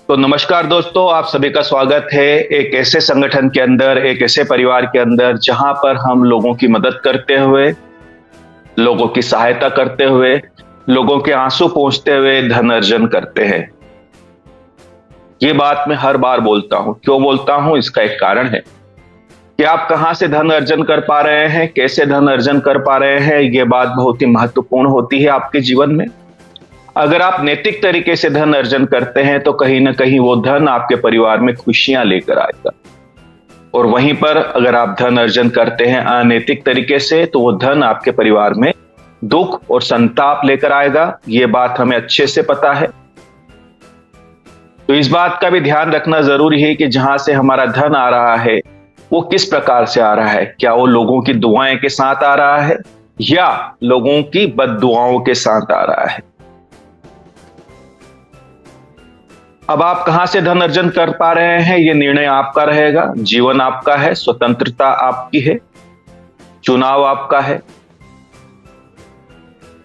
तो नमस्कार दोस्तों, आप सभी का स्वागत है एक ऐसे संगठन के अंदर, एक ऐसे परिवार के अंदर जहां पर हम लोगों की मदद करते हुए, लोगों की सहायता करते हुए, लोगों के आंसू पोंछते हुए धन अर्जन करते हैं। ये बात मैं हर बार बोलता हूं। क्यों बोलता हूं? इसका एक कारण है कि आप कहां से धन अर्जन कर पा रहे हैं, कैसे धन अर्जन कर पा रहे हैं। यह बात बहुत ही महत्वपूर्ण होती है आपके जीवन में। अगर आप नैतिक तरीके से धन अर्जन करते हैं तो कहीं ना कहीं वो धन आपके परिवार में खुशियां लेकर आएगा, और वहीं पर अगर आप धन अर्जन करते हैं अनैतिक तरीके से तो वो धन आपके परिवार में दुख और संताप लेकर आएगा। ये बात हमें अच्छे से पता है। तो इस बात का भी ध्यान रखना जरूरी है कि जहां से हमारा धन आ रहा है वो किस प्रकार से आ रहा है। क्या वो लोगों की दुआएं के साथ आ रहा है या लोगों की बद्दुआओं के साथ आ रहा है। अब आप कहां से धन अर्जन कर पा रहे हैं, यह निर्णय आपका रहेगा। जीवन आपका है, स्वतंत्रता आपकी है, चुनाव आपका है।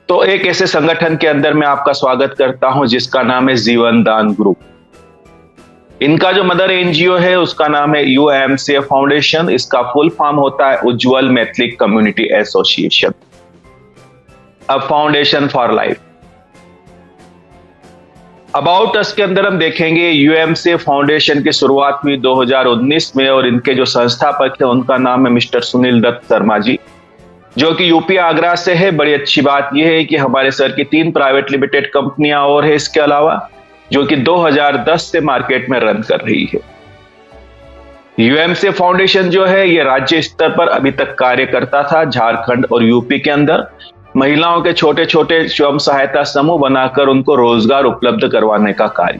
तो एक ऐसे संगठन के अंदर मैं आपका स्वागत करता हूं जिसका नाम है जीवन दान ग्रुप। इनका जो मदर एनजीओ है उसका नाम है यूएमसीए फाउंडेशन। इसका फुल फॉर्म होता है Ujjwal Maithili community association, a foundation for life. About us के अंदर हम देखेंगे यूएमसीए फाउंडेशन की शुरुआत हुई 2019 में, और इनके जो संस्थापक है उनका नाम है मिस्टर सुनील दत्त शर्मा जी, जो कि यूपी आगरा से है। बड़ी अच्छी बात यह है कि हमारे सर की 3 प्राइवेट लिमिटेड कंपनियां और है इसके अलावा, जो कि 2010 से मार्केट में रन कर रही है। यूएमसीए फाउंडेशन जो है ये राज्य स्तर पर अभी तक कार्य करता था। झारखंड और यूपी के अंदर महिलाओं के छोटे छोटे स्वयं सहायता समूह बनाकर उनको रोजगार उपलब्ध करवाने का कार्य,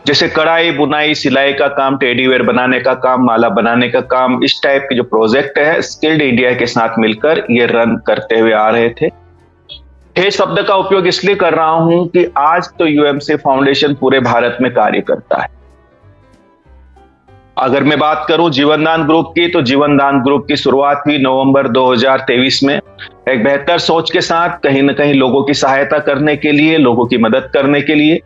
जैसे कढ़ाई, बुनाई, सिलाई का काम, टेडीवेयर बनाने का काम, माला बनाने का काम, इस टाइप के जो प्रोजेक्ट है स्किल्ड इंडिया के साथ मिलकर ये रन करते हुए आ रहे थे। हे शब्द का उपयोग इसलिए कर रहा हूं कि आज तो यूएमसीए फाउंडेशन पूरे भारत में कार्य करता है। अगर मैं बात करूं जीवनदान ग्रुप की, तो जीवनदान ग्रुप की शुरुआत हुई नवंबर 2023 में एक बेहतर सोच के साथ, कहीं ना कहीं लोगों की सहायता करने के लिए, लोगों की मदद करने के लिए।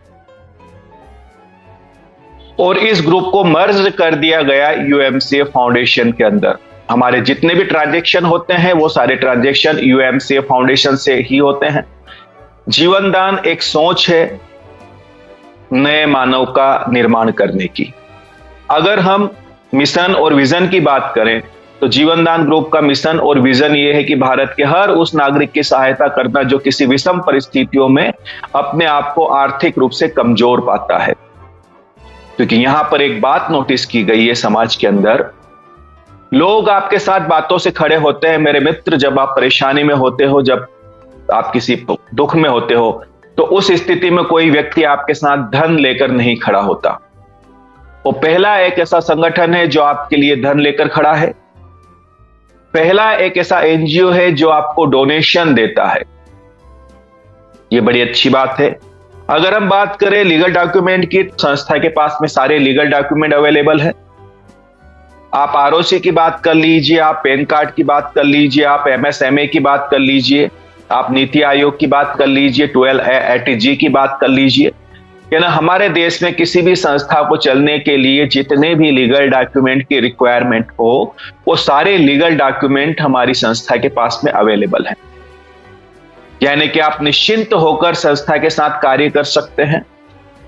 और इस ग्रुप को मर्ज कर दिया गया यूएमसीए फाउंडेशन के अंदर। हमारे जितने भी ट्रांजैक्शन होते हैं वो सारे ट्रांजैक्शन यूएमसीए फाउंडेशन से ही होते हैं। जीवनदान एक सोच है नए मानव का निर्माण करने की। अगर हम मिशन और विजन की बात करें तो जीवनदान ग्रुप का मिशन और विजन ये है कि भारत के हर उस नागरिक की सहायता करना जो किसी विषम परिस्थितियों में अपने आप को आर्थिक रूप से कमजोर पाता है। क्योंकि यहां पर एक बात नोटिस की गई है समाज के अंदर, लोग आपके साथ बातों से खड़े होते हैं मेरे मित्र, जब आप परेशानी में होते हो, जब आप किसी दुख में होते हो, तो उस स्थिति में कोई व्यक्ति आपके साथ धन लेकर नहीं खड़ा होता। वो पहला एक ऐसा संगठन है जो आपके लिए धन लेकर खड़ा है। पहला एक ऐसा एनजीओ है जो आपको डोनेशन देता है। ये बड़ी अच्छी बात है। अगर हम बात करें लीगल डॉक्यूमेंट की, संस्था के पास में सारे लीगल डॉक्यूमेंट अवेलेबल है। आप आरओसी की बात कर लीजिए, आप पैन कार्ड की बात कर लीजिए, आप एमएसएमए की बात कर लीजिए, आप नीति आयोग की बात कर लीजिए, 12ATG की बात कर लीजिए। कि ना, हमारे देश में किसी भी संस्था को चलने के लिए जितने भी लीगल डॉक्यूमेंट की रिक्वायरमेंट हो, वो सारे लीगल डॉक्यूमेंट हमारी संस्था के पास में अवेलेबल हैं। यानी कि आप निश्चिंत होकर संस्था के साथ कार्य कर सकते हैं।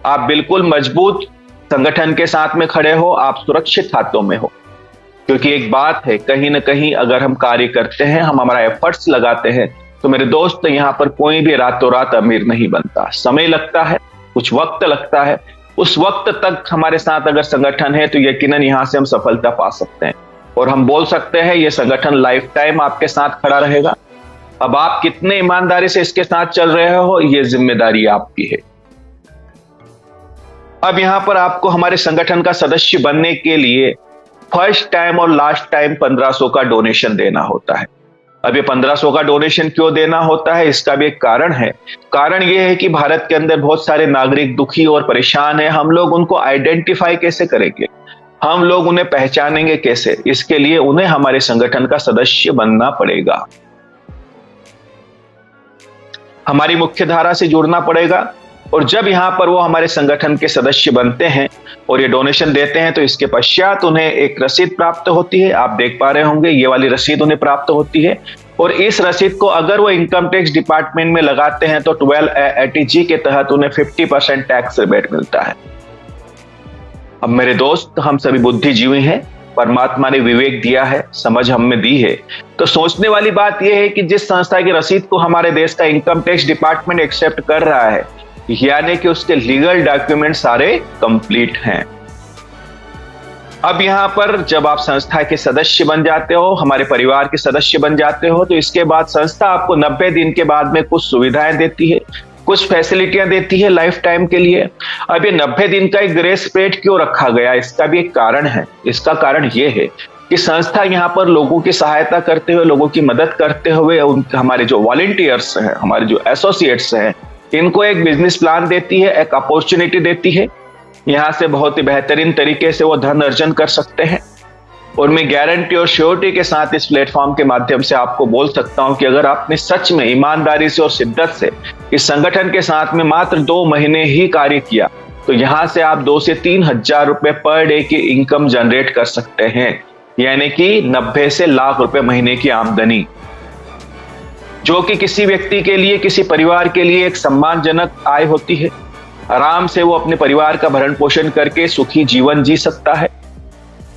आप बिल्कुल मजबूत संगठन के साथ में खड़े हो, आप सुरक्षित हाथों में हो। क्योंकि एक बात है, कहीं ना कहीं अगर हम कार्य करते हैं, हम हमारा एफर्ट्स लगाते हैं, तो मेरे दोस्त यहां पर कोई भी रातों रात अमीर नहीं बनता। समय लगता है, कुछ वक्त लगता है। उस वक्त तक हमारे साथ अगर संगठन है तो यकीनन यहां से हम सफलता पा सकते हैं, और हम बोल सकते हैं यह संगठन लाइफ टाइम आपके साथ खड़ा रहेगा। अब आप कितने ईमानदारी से इसके साथ चल रहे हो, यह जिम्मेदारी आपकी है। अब यहां पर आपको हमारे संगठन का सदस्य बनने के लिए फर्स्ट टाइम और लास्ट टाइम 1500 का डोनेशन देना होता है। अब ये 1500 का डोनेशन क्यों देना होता है, इसका भी एक कारण है। कारण यह है कि भारत के अंदर बहुत सारे नागरिक दुखी और परेशान हैं। हम लोग उनको आइडेंटिफाई कैसे करेंगे, हम लोग उन्हें पहचानेंगे कैसे? इसके लिए उन्हें हमारे संगठन का सदस्य बनना पड़ेगा, हमारी मुख्य धारा से जुड़ना पड़ेगा। और जब यहाँ पर वो हमारे संगठन के सदस्य बनते हैं और ये डोनेशन देते हैं तो इसके पश्चात उन्हें एक रसीद प्राप्त होती है। आप देख पा रहे होंगे ये वाली रसीद उन्हें प्राप्त होती है, और इस रसीद को अगर वो इनकम टैक्स डिपार्टमेंट में लगाते हैं तो 1280G के तहत उन्हें 50% टैक्स रिबेट मिलता है। अब मेरे दोस्त, हम सभी बुद्धिजीवी हैं, परमात्मा ने विवेक दिया है, समझ हम में दी है, तो सोचने वाली बात यह है कि जिस संस्था की रसीद को हमारे देश का इनकम टैक्स डिपार्टमेंट एक्सेप्ट कर रहा है, यानी कि उसके लीगल डॉक्यूमेंट सारे कंप्लीट हैं। अब यहां पर जब आप संस्था के सदस्य बन जाते हो, हमारे परिवार के सदस्य बन जाते हो, तो इसके बाद संस्था आपको 90 दिन के बाद में कुछ सुविधाएं देती है, कुछ फैसिलिटियां देती है लाइफ टाइम के लिए। अब ये 90 दिन का एक ग्रेस पीरियड क्यों रखा गया, इसका भी एक कारण है। इसका कारण ये है कि संस्था यहाँ पर लोगों की सहायता करते हुए, लोगों की मदद करते हुए, हमारे जो वॉलंटियर्स हैं, हमारे जो एसोसिएट्स हैं, इनको एक बिजनेस प्लान देती है, एक अपॉर्चुनिटी देती है। यहां से बहुत ही बेहतरीन तरीके से वो धन अर्जन कर सकते हैं। और मैं गारंटी और श्योरिटी के साथ इस प्लेटफॉर्म के माध्यम से आपको बोल सकता हूं कि अगर आपने सच में ईमानदारी से और शिद्दत से इस संगठन के साथ में मात्र 2 महीने ही कार्य किया, तो यहां से आप 2 से 3 हजार रुपए पर डे की इनकम जनरेट कर सकते हैं, यानी कि 90 से लाख रुपए महीने की आमदनी, जो कि किसी व्यक्ति के लिए, किसी परिवार के लिए एक सम्मानजनक आय होती है। आराम से वो अपने परिवार का भरण पोषण करके सुखी जीवन जी सकता है,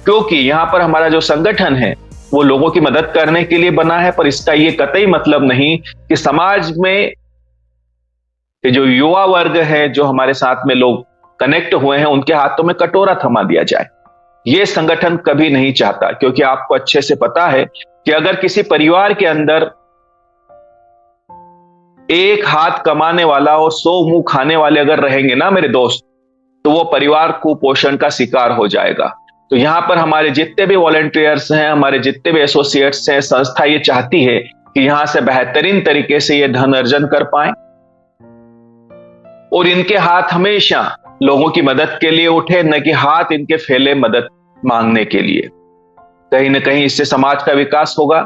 क्योंकि यहां पर हमारा जो संगठन है वो लोगों की मदद करने के लिए बना है। पर इसका ये कतई मतलब नहीं कि समाज में जो युवा वर्ग है, जो हमारे साथ में लोग कनेक्ट हुए हैं, उनके हाथों में कटोरा थमा दिया जाए। ये संगठन कभी नहीं चाहता, क्योंकि आपको अच्छे से पता है कि अगर किसी परिवार के अंदर एक हाथ कमाने वाला और 100 मुंह खाने वाले अगर रहेंगे ना मेरे दोस्त, तो वो परिवार कुपोषण का शिकार हो जाएगा। तो यहां पर हमारे जितने भी वॉलंटियर्स हैं, हमारे जितने भी एसोसिएट्स हैं, संस्था ये चाहती है कि यहां से बेहतरीन तरीके से ये धन अर्जन कर पाए, और इनके हाथ हमेशा लोगों की मदद के लिए उठे, न कि हाथ इनके फैले मदद मांगने के लिए। कहीं ना कहीं इससे समाज का विकास होगा,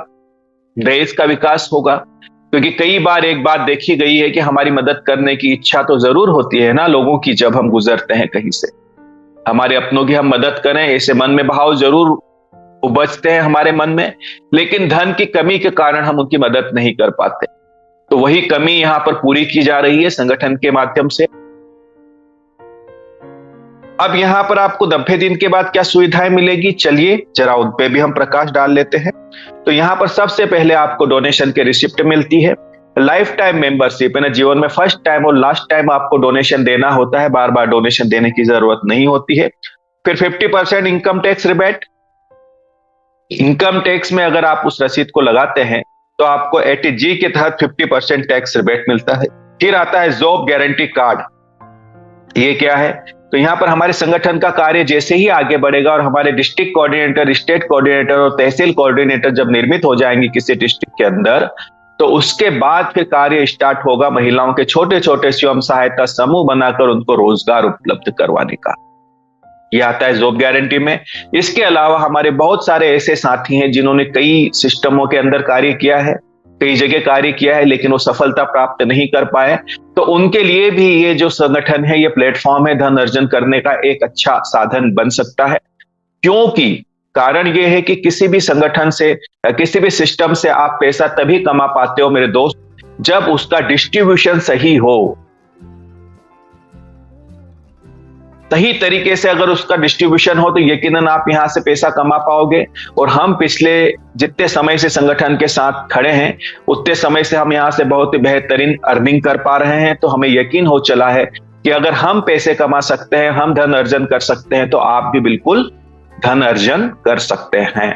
देश का विकास होगा। क्योंकि कई बार एक बात देखी गई है कि हमारी मदद करने की इच्छा तो जरूर होती है ना लोगों की, जब हम गुजरते हैं कहीं से, हमारे अपनों की हम मदद करें, ऐसे मन में भाव जरूर उपजते हैं हमारे मन में, लेकिन धन की कमी के कारण हम उनकी मदद नहीं कर पाते। तो वही कमी यहां पर पूरी की जा रही है संगठन के माध्यम से। अब यहां पर आपको 90 दिन के बाद क्या सुविधाएं मिलेगी, चलिए जरा उन पे भी हम प्रकाश डाल लेते हैं। तो यहां पर सबसे पहले आपको डोनेशन के रिसिप्ट मिलती है, लाइफ टाइम मेंबरशिप है ना, जीवन में फर्स्ट टाइम और लास्ट टाइम आपको डोनेशन देना होता है, बार बार डोनेशन देने की जरूरत नहीं होती है। फिर 50% income tax rebate. Income tax में अगर आप उस रसीद को लगाते हैं तो आपको 80G के तहत 50% टैक्स रिबेट मिलता है। फिर आता है जॉब गारंटी कार्ड। ये क्या है, तो यहां पर हमारे संगठन का कार्य जैसे ही आगे बढ़ेगा और हमारे डिस्ट्रिक्ट कोऑर्डिनेटर, स्टेट कोऑर्डिनेटर और तहसील कोऑर्डिनेटर जब निर्मित हो जाएंगे किसी डिस्ट्रिक्ट के अंदर, तो उसके बाद फिर कार्य स्टार्ट होगा महिलाओं के छोटे छोटे स्वयं सहायता समूह बनाकर उनको रोजगार उपलब्ध करवाने का। यह आता है जॉब गारंटी में। इसके अलावा हमारे बहुत सारे ऐसे साथी हैं जिन्होंने कई सिस्टमों के अंदर कार्य किया है, कई जगह कार्य किया है, लेकिन वो सफलता प्राप्त नहीं कर पाए, तो उनके लिए भी ये जो संगठन है, ये प्लेटफॉर्म है धन अर्जन करने का एक अच्छा साधन बन सकता है। क्योंकि कारण ये है कि किसी भी संगठन से, किसी भी सिस्टम से आप पैसा तभी कमा पाते हो मेरे दोस्त, जब उसका डिस्ट्रीब्यूशन सही हो। सही तरीके से अगर उसका डिस्ट्रीब्यूशन हो तो यकीनन आप यहां से पैसा कमा पाओगे। और हम पिछले जितने समय से संगठन के साथ खड़े हैं, उतने समय से हम यहां से बहुत ही बेहतरीन अर्निंग कर पा रहे हैं। तो हमें यकीन हो चला है कि अगर हम पैसे कमा सकते हैं, हम धन अर्जन कर सकते हैं, तो आप भी बिल्कुल धन अर्जन कर सकते हैं।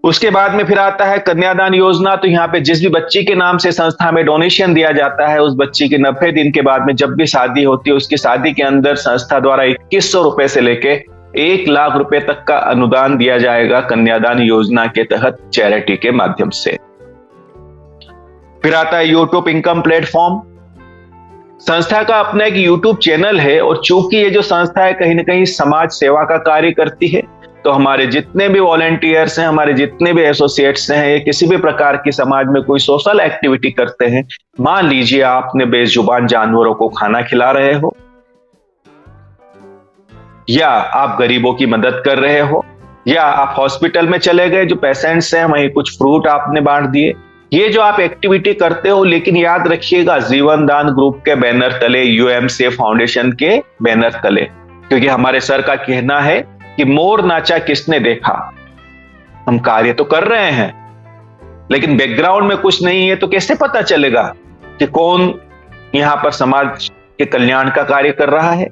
उसके बाद में फिर आता है कन्यादान योजना। तो यहाँ पे जिस भी बच्ची के नाम से संस्था में डोनेशन दिया जाता है, उस बच्ची की 90 दिन के बाद में जब भी शादी होती है, उसकी शादी के अंदर संस्था द्वारा 2100 रुपए से लेके 1 लाख रुपए तक का अनुदान दिया जाएगा कन्यादान योजना के तहत, चैरिटी के माध्यम से। फिर आता है यूट्यूब इनकम प्लेटफॉर्म। संस्था का अपना एक यूट्यूब चैनल है, और चूंकि ये जो संस्था है कहीं ना कहीं समाज सेवा का कार्य करती है, तो हमारे जितने भी वॉलंटियर्स हैं, हमारे जितने भी एसोसिएट्स हैं, ये किसी भी प्रकार की समाज में कोई सोशल एक्टिविटी करते हैं, मान लीजिए आपने बेजुबान जानवरों को खाना खिला रहे हो, या आप गरीबों की मदद कर रहे हो, या आप हॉस्पिटल में चले गए, जो पेशेंट्स हैं वहीं कुछ फ्रूट आपने बांट दिए, ये जो आप एक्टिविटी करते हो, लेकिन याद रखिएगा जीवन दान ग्रुप के बैनर तले, यूएमसीए फाउंडेशन के बैनर तले, क्योंकि हमारे सर का कहना है कि मोर नाचा किसने देखा। हम कार्य तो कर रहे हैं, लेकिन बैकग्राउंड में कुछ नहीं है, तो कैसे पता चलेगा कि कौन यहां पर समाज के कल्याण का कार्य कर रहा है।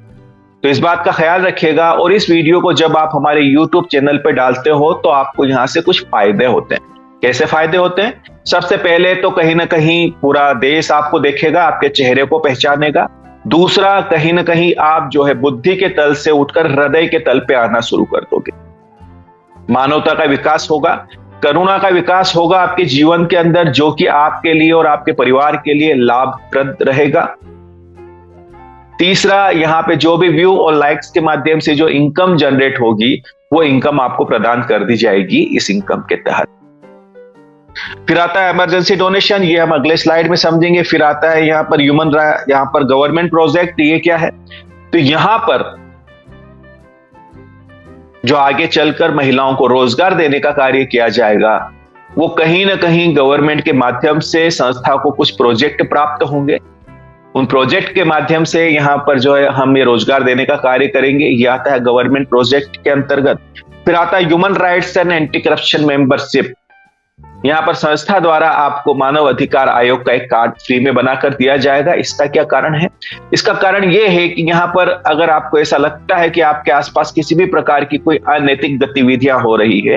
तो इस बात का ख्याल रखिएगा, और इस वीडियो को जब आप हमारे यूट्यूब चैनल पर डालते हो तो आपको यहां से कुछ फायदे होते हैं। कैसे फायदे होते हैं? सबसे पहले तो कहीं ना कहीं पूरा देश आपको देखेगा, आपके चेहरे को पहचानेगा। दूसरा, कहीं ना कहीं आप जो है बुद्धि के तल से उठकर हृदय के तल पे आना शुरू कर दोगे। मानवता का विकास होगा, करुणा का विकास होगा आपके जीवन के अंदर, जो कि आपके लिए और आपके परिवार के लिए लाभप्रद रहेगा। तीसरा, यहां पे जो भी व्यू और लाइक्स के माध्यम से जो इनकम जनरेट होगी, वो इनकम आपको प्रदान कर दी जाएगी इस इनकम के तहत। फिर आता है इमरजेंसी डोनेशन, ये हम अगले स्लाइड में समझेंगे। फिर आता है यहां पर यहां पर गवर्नमेंट प्रोजेक्ट, ये क्या है? तो यहां पर जो आगे चलकर महिलाओं को रोजगार देने का कार्य किया जाएगा, वो कहीं ना कहीं गवर्नमेंट के माध्यम से संस्था को कुछ प्रोजेक्ट प्राप्त होंगे। उन प्रोजेक्ट के माध्यम से यहां पर जो है हम ये रोजगार देने का कार्य करेंगे। ये आता है गवर्नमेंट प्रोजेक्ट के अंतर्गत। फिर आता है human rights and anti corruption membership. यहां पर संस्था द्वारा आपको मानव अधिकार आयोग का एक कार्ड फ्री में बनाकर दिया जाएगा। इसका क्या कारण है? इसका कारण यह है कि यहां पर अगर आपको ऐसा लगता है कि आपके आसपास किसी भी प्रकार की कोई अनैतिक गतिविधियां हो रही है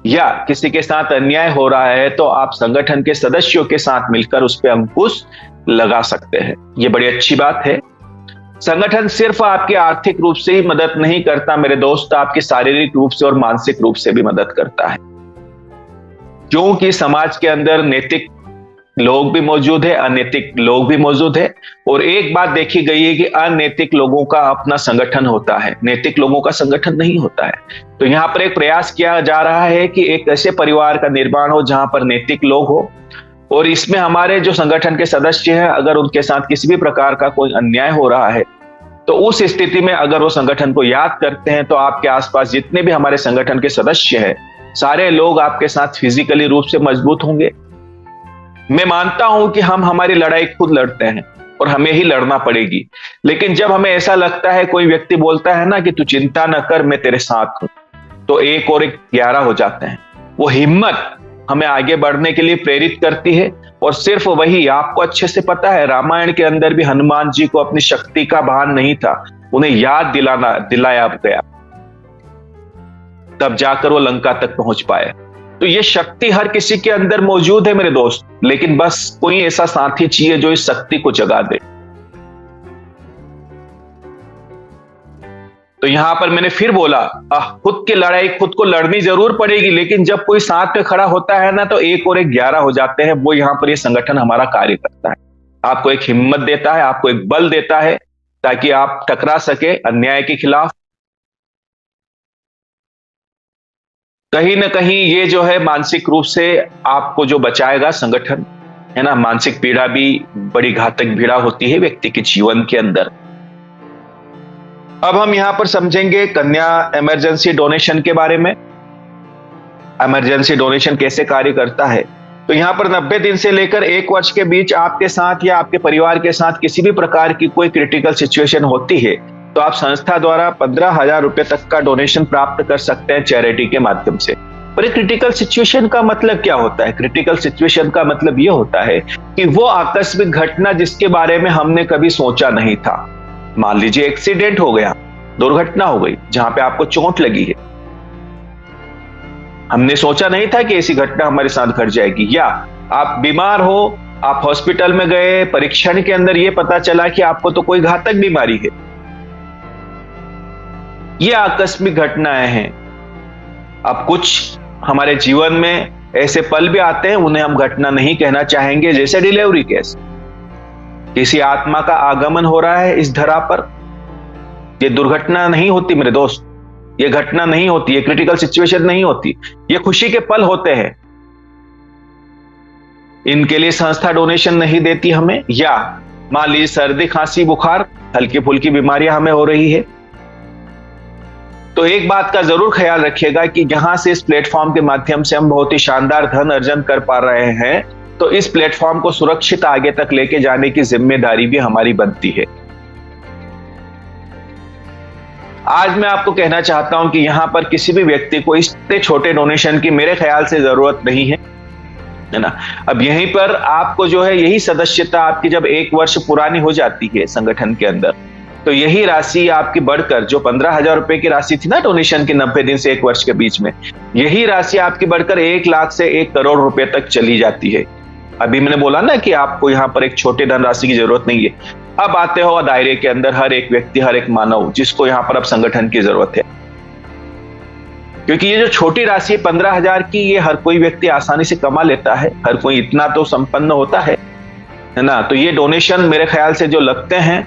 या किसी के साथ अन्याय हो रहा है, तो आप संगठन के सदस्यों के साथ मिलकर उस पर अंकुश लगा सकते हैं। ये बड़ी अच्छी बात है। संगठन सिर्फ आपकी आर्थिक रूप से ही मदद नहीं करता मेरे दोस्त, आपकी शारीरिक रूप से और मानसिक रूप से भी मदद करता है, क्योंकि समाज के अंदर नैतिक लोग भी मौजूद है, अनैतिक लोग भी मौजूद है। और एक बात देखी गई है कि अनैतिक लोगों का अपना संगठन होता है, नैतिक लोगों का संगठन नहीं होता है। तो यहां पर एक प्रयास किया जा रहा है कि एक ऐसे परिवार का निर्माण हो जहां पर नैतिक लोग हो, और इसमें हमारे जो संगठन के सदस्य हैं, अगर उनके साथ किसी भी प्रकार का कोई अन्याय हो रहा है, तो उस स्थिति में अगर वो संगठन को याद करते हैं, तो आपके आसपास जितने भी हमारे संगठन के सदस्य हैं, सारे लोग आपके साथ फिजिकली रूप से मजबूत होंगे। मैं मानता हूं कि हम हमारी लड़ाई खुद लड़ते हैं और हमें ही लड़ना पड़ेगी, लेकिन जब हमें ऐसा लगता है, कोई व्यक्ति बोलता है ना कि तू चिंता न कर, मैं तेरे साथ हूं, तो 1 और 1 11 हो जाते हैं। वो हिम्मत हमें आगे बढ़ने के लिए प्रेरित करती है। और सिर्फ वही, आपको अच्छे से पता है, रामायण के अंदर भी हनुमान जी को अपनी शक्ति का भान नहीं था, उन्हें याद दिलाया गया, तब जाकर वो लंका तक पहुंच पाए। तो ये शक्ति हर किसी के अंदर मौजूद है मेरे दोस्त, लेकिन बस कोई ऐसा साथी चाहिए जो इस शक्ति को जगा दे। तो यहां पर मैंने फिर बोला, खुद की लड़ाई खुद को लड़नी जरूर पड़ेगी, लेकिन जब कोई साथ में खड़ा होता है ना, तो 1 और 1 11 हो जाते हैं। वो यहां पर ये संगठन हमारा कार्य करता है, आपको एक हिम्मत देता है, आपको एक बल देता है, ताकि आप टकरा सके अन्याय के खिलाफ। कहीं ना कहीं ये जो है मानसिक रूप से आपको जो बचाएगा संगठन, है ना। मानसिक पीड़ा भी बड़ी घातक पीड़ा होती है व्यक्ति के जीवन के अंदर। अब हम यहां पर समझेंगे कन्या इमरजेंसी डोनेशन के बारे में। इमरजेंसी डोनेशन कैसे कार्य करता है? तो यहां पर 90 दिन से लेकर 1 वर्ष के बीच आपके साथ या आपके परिवार के साथ किसी भी प्रकार की कोई क्रिटिकल सिचुएशन होती है, तो आप संस्था द्वारा 15,000 रुपए तक का डोनेशन प्राप्त कर सकते हैं चैरिटी के माध्यम से। पर क्रिटिकल सिचुएशन का मतलब क्या होता है? क्रिटिकल सिचुएशन का मतलब यह होता है कि वो आकस्मिक घटना जिसके बारे में हमने कभी सोचा नहीं था। मान लीजिए एक्सीडेंट हो गया, दुर्घटना हो गई जहां पे आपको चोट लगी है, हमने सोचा नहीं था कि ऐसी घटना हमारे साथ घट जाएगी। या आप बीमार हो, आप हॉस्पिटल में गए, परीक्षण के अंदर यह पता चला कि आपको तो कोई घातक बीमारी है। ये आकस्मिक घटनाएं हैं। अब कुछ हमारे जीवन में ऐसे पल भी आते हैं, उन्हें हम घटना नहीं कहना चाहेंगे, जैसे डिलीवरी केस। किसी आत्मा का आगमन हो रहा है इस धरा पर, ये दुर्घटना नहीं होती मेरे दोस्त, ये घटना नहीं होती, ये क्रिटिकल सिचुएशन नहीं होती, ये खुशी के पल होते हैं। इनके लिए संस्था डोनेशन नहीं देती हमें, या मान लीजिए सर्दी खांसी बुखार हल्की फुल्की बीमारियां हमें हो रही है, तो एक बात का जरूर ख्याल रखिएगा कि जहां से इस प्लेटफॉर्म के माध्यम से हम बहुत ही शानदार धन अर्जन कर पा रहे हैं, तो इस प्लेटफॉर्म को सुरक्षित आगे तक लेके जाने की जिम्मेदारी भी हमारी बनती है। आज मैं आपको कहना चाहता हूं कि यहां पर किसी भी व्यक्ति को इतने छोटे डोनेशन की मेरे ख्याल से जरूरत नहीं है ना। अब यहीं पर आपको जो है यही सदस्यता आपकी जब 1 वर्ष पुरानी हो जाती है संगठन के अंदर, तो यही राशि आपकी बढ़कर, जो 15,000 रुपए की राशि थी ना डोनेशन की 90 दिन से 1 वर्ष के बीच में, यही राशि आपकी बढ़कर 1 लाख से 1 करोड़ रुपए तक चली जाती है। अभी मैंने बोला ना कि आपको यहां पर एक छोटे धनराशि की जरूरत नहीं है। अब आते हो दायरे के अंदर हर एक व्यक्ति, हर एक मानव जिसको यहां पर अब संगठन की जरूरत है, क्योंकि ये जो छोटी राशि 15,000 की, ये हर कोई व्यक्ति आसानी से कमा लेता है, हर कोई इतना तो संपन्न होता है ना। तो ये डोनेशन मेरे ख्याल से जो लगते हैं,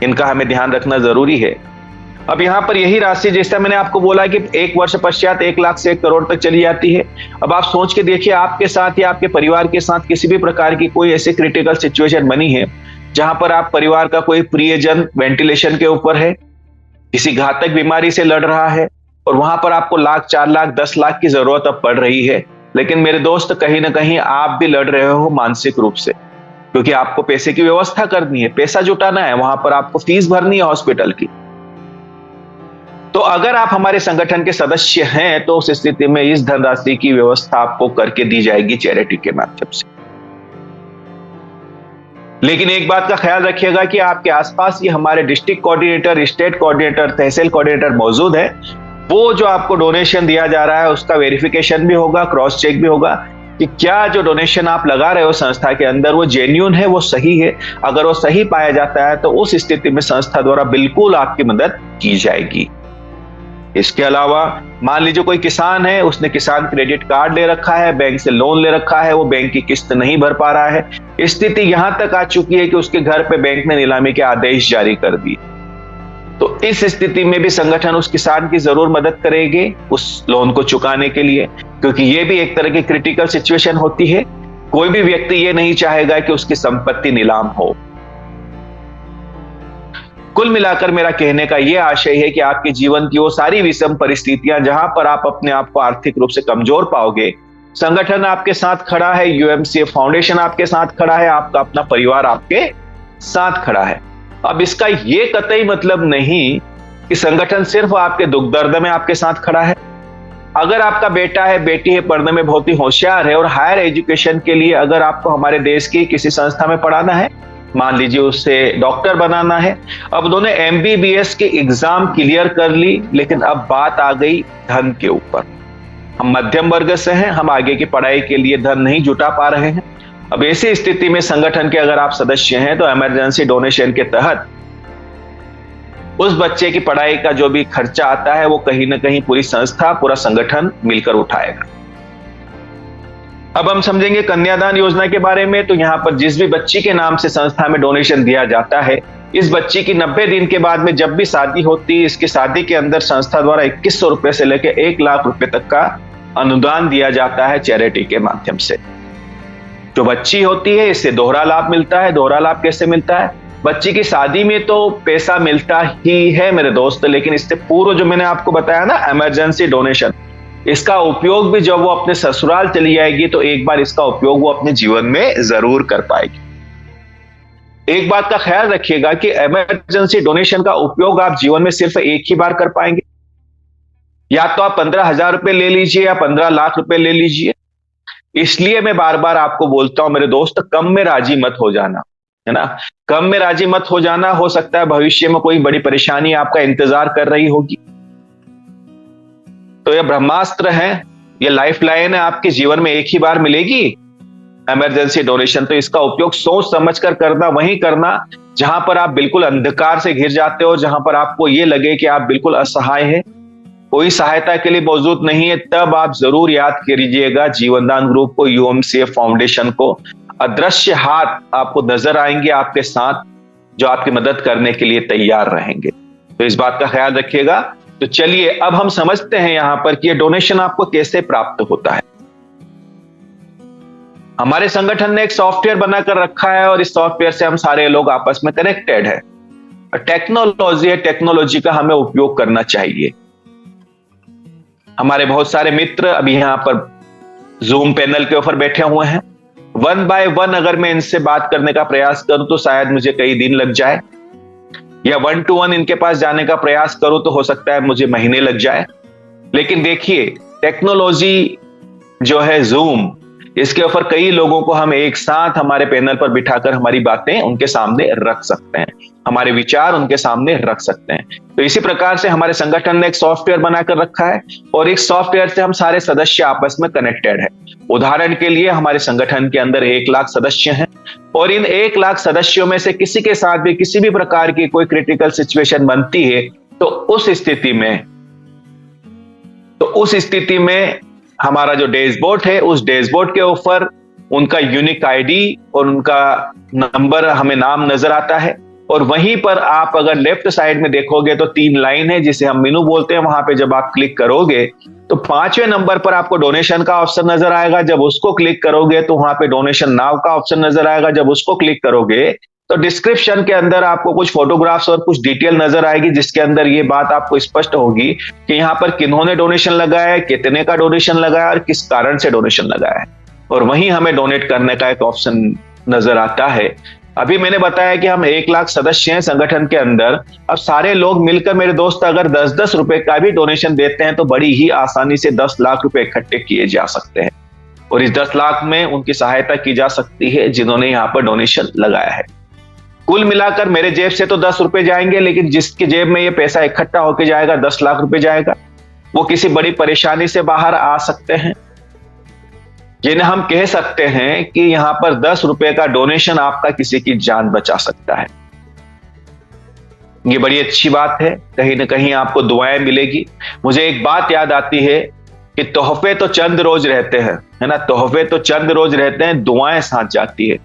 इनका हमें ध्यान रखना जरूरी है। अब यहां पर यही राशि, जैसा मैंने आपको बोला कि 1 वर्ष पश्चात 1 लाख से 1 करोड़ तक चली जाती है। अब आप सोच के देखिए, आपके साथ या आपके परिवार के साथ किसी भी प्रकार की कोई ऐसी क्रिटिकल सिचुएशन बनी है जहां पर आप परिवार का कोई प्रियजन वेंटिलेशन के ऊपर है, किसी घातक बीमारी से लड़ रहा है, और वहां पर आपको लाख, 4 लाख, 10 लाख की जरूरत अब पड़ रही है। लेकिन मेरे दोस्त, कहीं ना कहीं आप भी लड़ रहे हो मानसिक रूप से, क्योंकि आपको पैसे की व्यवस्था करनी है, पैसा जुटाना है, वहां पर आपको फीस भरनी है हॉस्पिटल की। तो अगर आप हमारे संगठन के सदस्य हैं, तो उस स्थिति में इस धनराशि की व्यवस्था आपको करके दी जाएगी चैरिटी के माध्यम से। लेकिन एक बात का ख्याल रखिएगा कि आपके आसपास ये हमारे डिस्ट्रिक्ट कोऑर्डिनेटर, स्टेट कोऑर्डिनेटर, तहसील कोऑर्डिनेटर मौजूद है। वो जो आपको डोनेशन दिया जा रहा है उसका वेरिफिकेशन भी होगा, क्रॉस चेक भी होगा कि क्या जो डोनेशन आप लगा रहे हो संस्था के अंदर वो जेन्युइन है, वो सही है। अगर वो सही पाया जाता है तो उस स्थिति में संस्था द्वारा बिल्कुल आपकी मदद की जाएगी। इसके अलावा मान लीजिए कोई किसान है, उसने किसान क्रेडिट कार्ड ले रखा है, बैंक से लोन ले रखा है, वो बैंक की किस्त नहीं भर पा रहा है, स्थिति यहां तक आ चुकी है कि उसके घर पे बैंक ने नीलामी के आदेश जारी कर दिए, तो इस स्थिति में भी संगठन उस किसान की जरूर मदद करेगी उस लोन को चुकाने के लिए, क्योंकि ये भी एक तरह की क्रिटिकल सिचुएशन होती है। कोई भी व्यक्ति ये नहीं चाहेगा कि उसकी संपत्ति नीलाम हो। कुल मिलाकर मेरा कहने का यह आशय है कि आपके जीवन की वो सारी विषम परिस्थितियां जहां पर आप अपने आप को आर्थिक रूप से कमजोर पाओगे, संगठन आपके साथ खड़ा है, यूएमसीएफ फाउंडेशन आपके साथ खड़ा है, आपका अपना परिवार आपके साथ खड़ा है। अब इसका ये कतई मतलब नहीं कि संगठन सिर्फ आपके दुख दर्द में आपके साथ खड़ा है। अगर आपका बेटा है, बेटी है, पढ़ने में बहुत ही होशियार है और हायर एजुकेशन के लिए अगर आपको हमारे देश की किसी संस्था में पढ़ाना है, मान लीजिए उससे डॉक्टर बनाना है, अब उन्होंने एमबीबीएस के एग्जाम क्लियर कर ली, लेकिन अब बात आ गई धन के ऊपर। हम मध्यम वर्ग से हैं, हम आगे की पढ़ाई के लिए धन नहीं जुटा पा रहे हैं। अब ऐसी स्थिति में संगठन के अगर आप सदस्य हैं तो इमरजेंसी डोनेशन के तहत उस बच्चे की पढ़ाई का जो भी खर्चा आता है वो कहीं ना कहीं पूरी संस्था, पूरा संगठन मिलकर उठाएगा। अब हम समझेंगे कन्यादान योजना के बारे में। तो यहाँ पर जिस भी बच्ची के नाम से संस्था में डोनेशन दिया जाता है, इस बच्ची की 90 दिन के बाद में जब भी शादी होती है, इसकी शादी के अंदर संस्था द्वारा 2100 रुपए से लेकर 1 लाख रुपए तक का अनुदान दिया जाता है चैरिटी के माध्यम से। जो बच्ची होती है इससे दोहरा लाभ मिलता है। दोहरा लाभ कैसे मिलता है? बच्ची की शादी में तो पैसा मिलता ही है मेरे दोस्त, लेकिन इससे पूर्व जो मैंने आपको बताया ना इमरजेंसी डोनेशन, इसका उपयोग भी जब वो अपने ससुराल चली जाएगी तो एक बार इसका उपयोग वो अपने जीवन में जरूर कर पाएगी। एक बात का ख्याल रखिएगा कि इमरजेंसी डोनेशन का उपयोग आप जीवन में सिर्फ एक ही बार कर पाएंगे। या तो आप 15,000 रुपए ले लीजिए या 15 लाख रुपए ले लीजिए। इसलिए मैं बार बार आपको बोलता हूं मेरे दोस्त, कम में राजी मत हो जाना, है ना। कम में राजी मत हो जाना। हो सकता है भविष्य में कोई बड़ी परेशानी आपका इंतजार कर रही होगी। तो यह ब्रह्मास्त्र है, यह लाइफ लाइन है, आपके जीवन में एक ही बार मिलेगी इमरजेंसी डोनेशन। तो इसका उपयोग सोच समझ कर करना, वहीं करना जहां पर आप बिल्कुल अंधकार से घिर जाते हो, जहां पर आपको यह लगे कि आप बिल्कुल असहाय हैं, कोई सहायता के लिए मौजूद नहीं है। तब आप जरूर याद कीजिएगा जीवनदान ग्रुप को, यूएमसीएफ फाउंडेशन को। अदृश्य हाथ आपको नजर आएंगे आपके साथ, जो आपकी मदद करने के लिए तैयार रहेंगे। तो इस बात का ख्याल रखिएगा। तो चलिए अब हम समझते हैं यहां पर कि ये डोनेशन आपको कैसे प्राप्त होता है। हमारे संगठन ने एक सॉफ्टवेयर बनाकर रखा है और इस सॉफ्टवेयर से हम सारे लोग आपस में कनेक्टेड है। टेक्नोलॉजी है, टेक्नोलॉजी का हमें उपयोग करना चाहिए। हमारे बहुत सारे मित्र अभी यहां पर जूम पैनल के ऊपर बैठे हुए हैं। 1 बाय 1 अगर मैं इनसे बात करने का प्रयास करूं तो शायद मुझे कई दिन लग जाए, या 1 to 1 इनके पास जाने का प्रयास करूं तो हो सकता है मुझे महीने लग जाए। लेकिन देखिए टेक्नोलॉजी जो है जूम, इसके ऊपर कई लोगों को हम एक साथ हमारे पैनल पर बिठाकर हमारी बातें उनके सामने रख सकते हैं, हमारे विचार उनके सामने रख सकते हैं। तो इसी प्रकार से हमारे संगठन ने एक सॉफ्टवेयर बनाकर रखा है और इस सॉफ्टवेयर से हम सारे सदस्य आपस में कनेक्टेड है। उदाहरण के लिए हमारे संगठन के अंदर 1 लाख सदस्य हैं और इन 1 लाख सदस्यों में से किसी के साथ भी किसी भी प्रकार की कोई क्रिटिकल सिचुएशन बनती है तो उस स्थिति में हमारा जो डैशबोर्ड है उस डैशबोर्ड के ऊपर उनका यूनिक आईडी और उनका नंबर हमें नाम नजर आता है। और वहीं पर आप अगर लेफ्ट साइड में देखोगे तो 3 लाइन है जिसे हम मेनू बोलते हैं। वहां पे जब आप क्लिक करोगे तो 5वें नंबर पर आपको डोनेशन का ऑप्शन नजर आएगा। जब उसको क्लिक करोगे तो वहां पे डोनेशन नाउ का ऑप्शन नजर आएगा। जब उसको क्लिक करोगे तो डिस्क्रिप्शन के अंदर आपको कुछ फोटोग्राफ्स और कुछ डिटेल नजर आएगी जिसके अंदर ये बात आपको स्पष्ट होगी कि यहाँ पर किन्होंने डोनेशन लगाया है, कितने का डोनेशन लगाया और किस कारण से डोनेशन लगाया है। और वहीं हमें डोनेट करने का एक ऑप्शन नजर आता है। अभी मैंने बताया कि हम 1 लाख सदस्य हैं संगठन के अंदर। अब सारे लोग मिलकर मेरे दोस्त अगर 10-10 रुपए का भी डोनेशन देते हैं तो बड़ी ही आसानी से 10 लाख रुपए इकट्ठे किए जा सकते हैं और इस 10 लाख में उनकी सहायता की जा सकती है जिन्होंने यहाँ पर डोनेशन लगाया है। कुल मिलाकर मेरे जेब से तो 10 रुपए जाएंगे, लेकिन जिसके जेब में ये पैसा इकट्ठा होकर जाएगा 10 लाख रुपए जाएगा, वो किसी बड़ी परेशानी से बाहर आ सकते हैं। जिन्हें हम कह सकते हैं कि यहां पर 10 रुपए का डोनेशन आपका किसी की जान बचा सकता है। ये बड़ी अच्छी बात है, कहीं ना कहीं आपको दुआएं मिलेगी। मुझे एक बात याद आती है कि तोहफे तो चंद रोज रहते हैं, है ना, तोहफे तो चंद रोज रहते हैं, दुआएं साथ जाती है।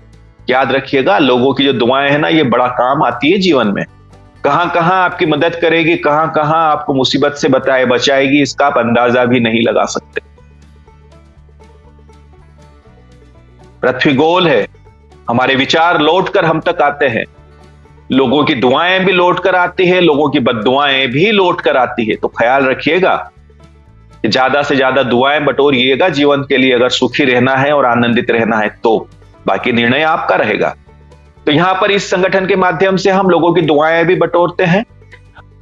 याद रखिएगा, लोगों की जो दुआएं हैं ना, ये बड़ा काम आती है जीवन में। कहां कहां आपकी मदद करेगी, कहां कहां आपको मुसीबत से बचाएगी, इसका आप अंदाजा भी नहीं लगा सकते। पृथ्वी गोल है, हमारे विचार लौटकर हम तक आते हैं, लोगों की दुआएं भी लौटकर आती है, लोगों की बद्दुआएं भी लौटकर आती है। तो ख्याल रखिएगा, ज्यादा से ज्यादा दुआएं बटोरिएगा जीवन के लिए, अगर सुखी रहना है और आनंदित रहना है तो। बाकी निर्णय आपका रहेगा। तो यहां पर इस संगठन के माध्यम से हम लोगों की दुआएं भी बटोरते हैं।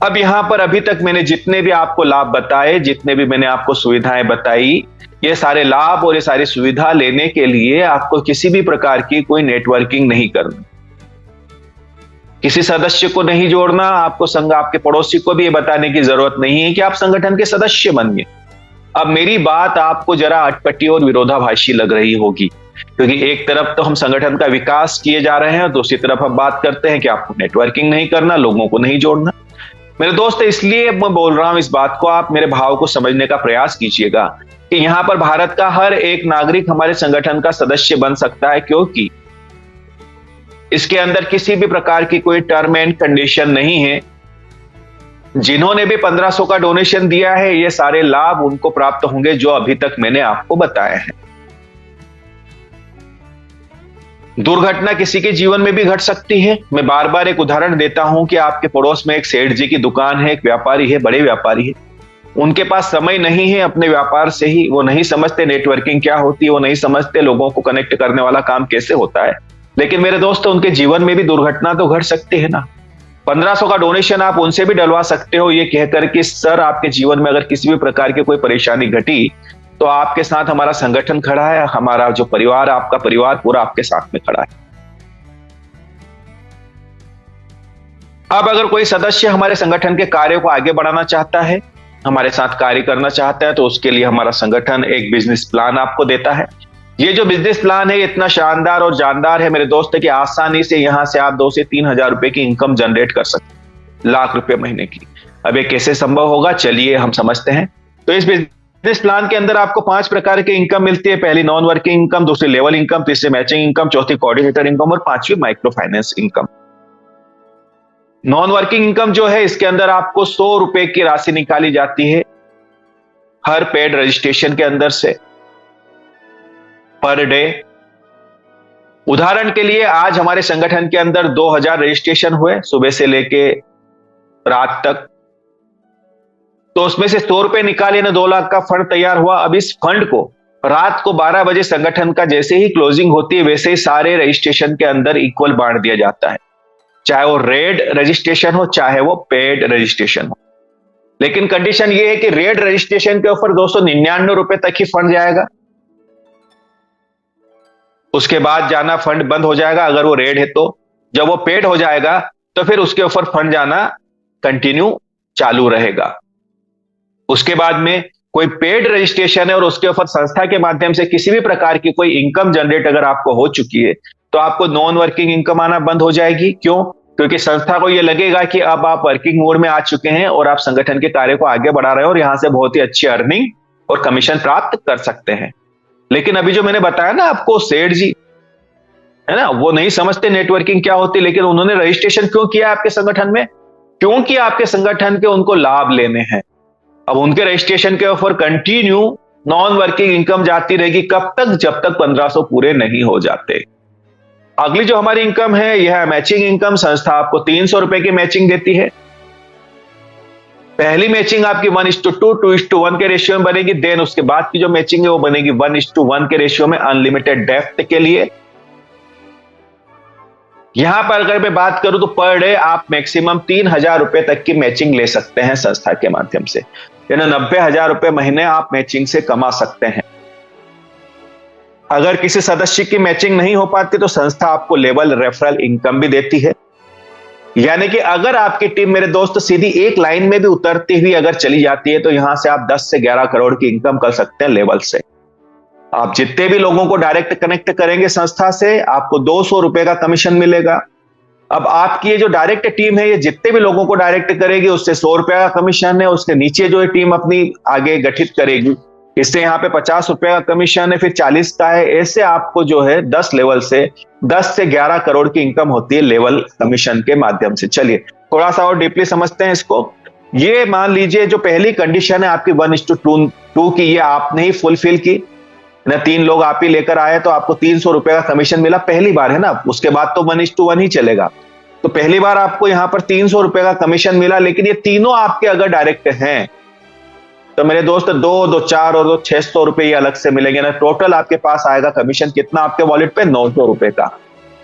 अब यहां पर अभी तक मैंने जितने भी आपको लाभ बताए, जितने भी मैंने आपको सुविधाएं बताई, ये सारे लाभ और ये सारी सुविधा लेने के लिए आपको किसी भी प्रकार की कोई नेटवर्किंग नहीं करनी, किसी सदस्य को नहीं जोड़ना। आपको आपके पड़ोसी को भी ये बताने की जरूरत नहीं है कि आप संगठन के सदस्य बनिए। अब मेरी बात आपको जरा अटपटी और विरोधाभासी लग रही होगी, क्योंकि एक तरफ तो हम संगठन का विकास किए जा रहे हैं और दूसरी तरफ हम बात करते हैं कि आपको नेटवर्किंग नहीं करना, लोगों को नहीं जोड़ना। मेरे दोस्त, इसलिए मैं बोल रहा हूं इस बात को, आप मेरे भाव को समझने का प्रयास कीजिएगा कि यहां पर भारत का हर एक नागरिक हमारे संगठन का सदस्य बन सकता है, क्योंकि इसके अंदर किसी भी प्रकार की कोई टर्म एंड कंडीशन नहीं है। जिन्होंने भी 1500 का डोनेशन दिया है, ये सारे लाभ उनको प्राप्त होंगे जो अभी तक मैंने आपको बताए हैं। दुर्घटना किसी के जीवन में भी घट सकती है। मैं बार बार एक उदाहरण देता हूं कि आपके पड़ोस में एक सेठ जी की दुकान है, एक व्यापारी है, बड़े व्यापारी है। उनके पास समय नहीं है अपने व्यापार से ही, वो नहीं समझते नेटवर्किंग क्या होती है, वो नहीं समझते लोगों को कनेक्ट करने वाला काम कैसे होता है। लेकिन मेरे दोस्तों, उनके जीवन में भी दुर्घटना तो घट सकती है ना। 1500 का डोनेशन आप उनसे भी डलवा सकते हो, ये कहकर कि सर आपके जीवन में अगर किसी भी प्रकार की कोई परेशानी घटी तो आपके साथ हमारा संगठन खड़ा है, हमारा जो परिवार, आपका परिवार पूरा आपके साथ में खड़ा है। अब अगर कोई सदस्य हमारे संगठन के कार्य को आगे बढ़ाना चाहता है, हमारे साथ कार्य करना चाहता है, तो उसके लिए हमारा संगठन एक बिजनेस प्लान आपको देता है। ये जो बिजनेस प्लान है इतना शानदार और जानदार है मेरे दोस्त कि आसानी से यहां से आप 2 से 3 हजार रुपए की इनकम जनरेट कर सकते, लाख रुपए महीने की। अब ये कैसे संभव होगा, चलिए हम समझते हैं। तो इस बिजनेस प्लान के अंदर आपको 5 प्रकार की इनकम मिलती है। पहली नॉन वर्किंग इनकम, दूसरी लेवल इनकम, तीसरी मैचिंग इनकम, चौथी कोऑर्डिनेटर इनकम और 5वीं micro finance income. Non working income जो है, इसके अंदर आपको 100 रुपए की राशि निकाली जाती है हर पेड रजिस्ट्रेशन के अंदर से पर डे। उदाहरण के लिए आज हमारे संगठन के अंदर 2000 रजिस्ट्रेशन हुए सुबह से लेके रात तक, तो उसमें से 100 रुपए निकाले ना 2 लाख का फंड तैयार हुआ। अब इस फंड को रात को 12 बजे संगठन का जैसे ही क्लोजिंग होती है वैसे ही सारे रजिस्ट्रेशन के अंदर इक्वल बांट दिया जाता है, चाहे वो रेड रजिस्ट्रेशन हो चाहे वो पेड रजिस्ट्रेशन हो। लेकिन कंडीशन ये है कि रेड रजिस्ट्रेशन के ऊपर 299 रुपए तक ही फंड जाएगा, उसके बाद जाना फंड बंद हो जाएगा अगर वो रेड है तो। जब वो पेड हो जाएगा तो फिर उसके ऊपर फंड जाना कंटिन्यू चालू रहेगा। उसके बाद में कोई पेड रजिस्ट्रेशन है और उसके ऊपर संस्था के माध्यम से किसी भी प्रकार की कोई इनकम जनरेट अगर आपको हो चुकी है तो आपको नॉन वर्किंग इनकम आना बंद हो जाएगी। क्यों? क्योंकि संस्था को यह लगेगा कि अब आप वर्किंग मोड में आ चुके हैं और आप संगठन के कार्य को आगे बढ़ा रहे हो और यहां से बहुत ही अच्छी अर्निंग और कमीशन प्राप्त कर सकते हैं। लेकिन अभी जो मैंने बताया ना आपको सेठ जी, है ना, वो नहीं समझते नेटवर्किंग क्या होती, लेकिन उन्होंने रजिस्ट्रेशन क्यों किया आपके संगठन में? क्योंकि आपके संगठन के उनको लाभ लेने हैं। अब उनके रजिस्ट्रेशन के ऊपर कंटिन्यू नॉन वर्किंग इनकम जाती रहेगी, कब तक? जब तक 1500 पूरे नहीं हो जाते। अगली जो हमारी इनकम है यह है मैचिंग इनकम। संस्था आपको 300 रुपए की मैचिंग देती है। पहली मैचिंग आपकी 1:2, 2:1 के रेशियो में बनेगी। देन उसके बाद की जो मैचिंग है वो बनेगी 1:1 के रेशियो में अनलिमिटेड डेप्थ के लिए। यहां पर अगर मैं बात करूं तो पर डे आप मैक्सिमम 3000 रुपए तक की मैचिंग ले सकते हैं संस्था के माध्यम से, यानी 90,000 रुपए महीने आप मैचिंग से कमा सकते हैं। अगर किसी सदस्य की मैचिंग नहीं हो पाती तो संस्था आपको लेवल रेफरल इनकम भी देती है, यानी कि अगर आपकी टीम मेरे दोस्त सीधी एक लाइन में भी उतरती हुई अगर चली जाती है तो यहां से आप 10 से 11 करोड़ की इनकम कर सकते हैं लेवल से। आप जितने भी लोगों को डायरेक्ट कनेक्ट करेंगे संस्था से आपको 200 रुपए का कमीशन मिलेगा। अब आपकी ये जो डायरेक्ट टीम है ये जितने भी लोगों को डायरेक्ट करेगी उससे 100 रुपए का कमीशन है। उसके नीचे जो टीम अपनी आगे गठित करेगी इससे यहाँ पे 50 रुपए का कमीशन है, फिर 40 का है। ऐसे आपको जो है 10 लेवल से 10 से 11 करोड़ की इनकम होती है लेवल कमीशन के माध्यम से। चलिए थोड़ा सा और डीपली समझते हैं इसको। ये मान लीजिए जो पहली कंडीशन है आपकी 1:2 की, ये आपने ही फुलफिल की ना, 3 लोग आप ही लेकर आए तो आपको 300 रुपए का कमीशन मिला, पहली बार है ना। उसके बाद तो 1:1 ही चलेगा। तो पहली बार आपको यहां पर 300 रुपए का कमीशन मिला, लेकिन ये तीनों आपके अगर डायरेक्ट हैं तो मेरे दोस्त 2, 4 और 2 600 रुपए ये अलग से मिलेंगे ना। टोटल आपके पास आएगा कमीशन कितना आपके वॉलेट पे? 900 रुपए का।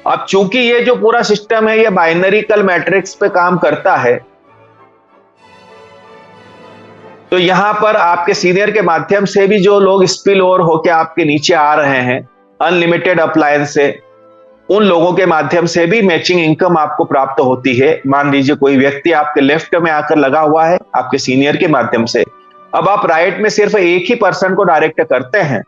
अब चूंकि ये जो पूरा सिस्टम है ये बाइनरिकल मैट्रिक्स पे काम करता है तो यहां पर आपके सीनियर के माध्यम से भी जो लोग स्पिल ओवर होके आपके नीचे आ रहे हैं अनलिमिटेड अप्लायंस से, उन लोगों के माध्यम से भी मैचिंग इनकम आपको प्राप्त होती है। मान लीजिए कोई व्यक्ति आपके लेफ्ट में आकर लगा हुआ है आपके सीनियर के माध्यम से, अब आप राइट में सिर्फ एक ही पर्सन को डायरेक्ट करते हैं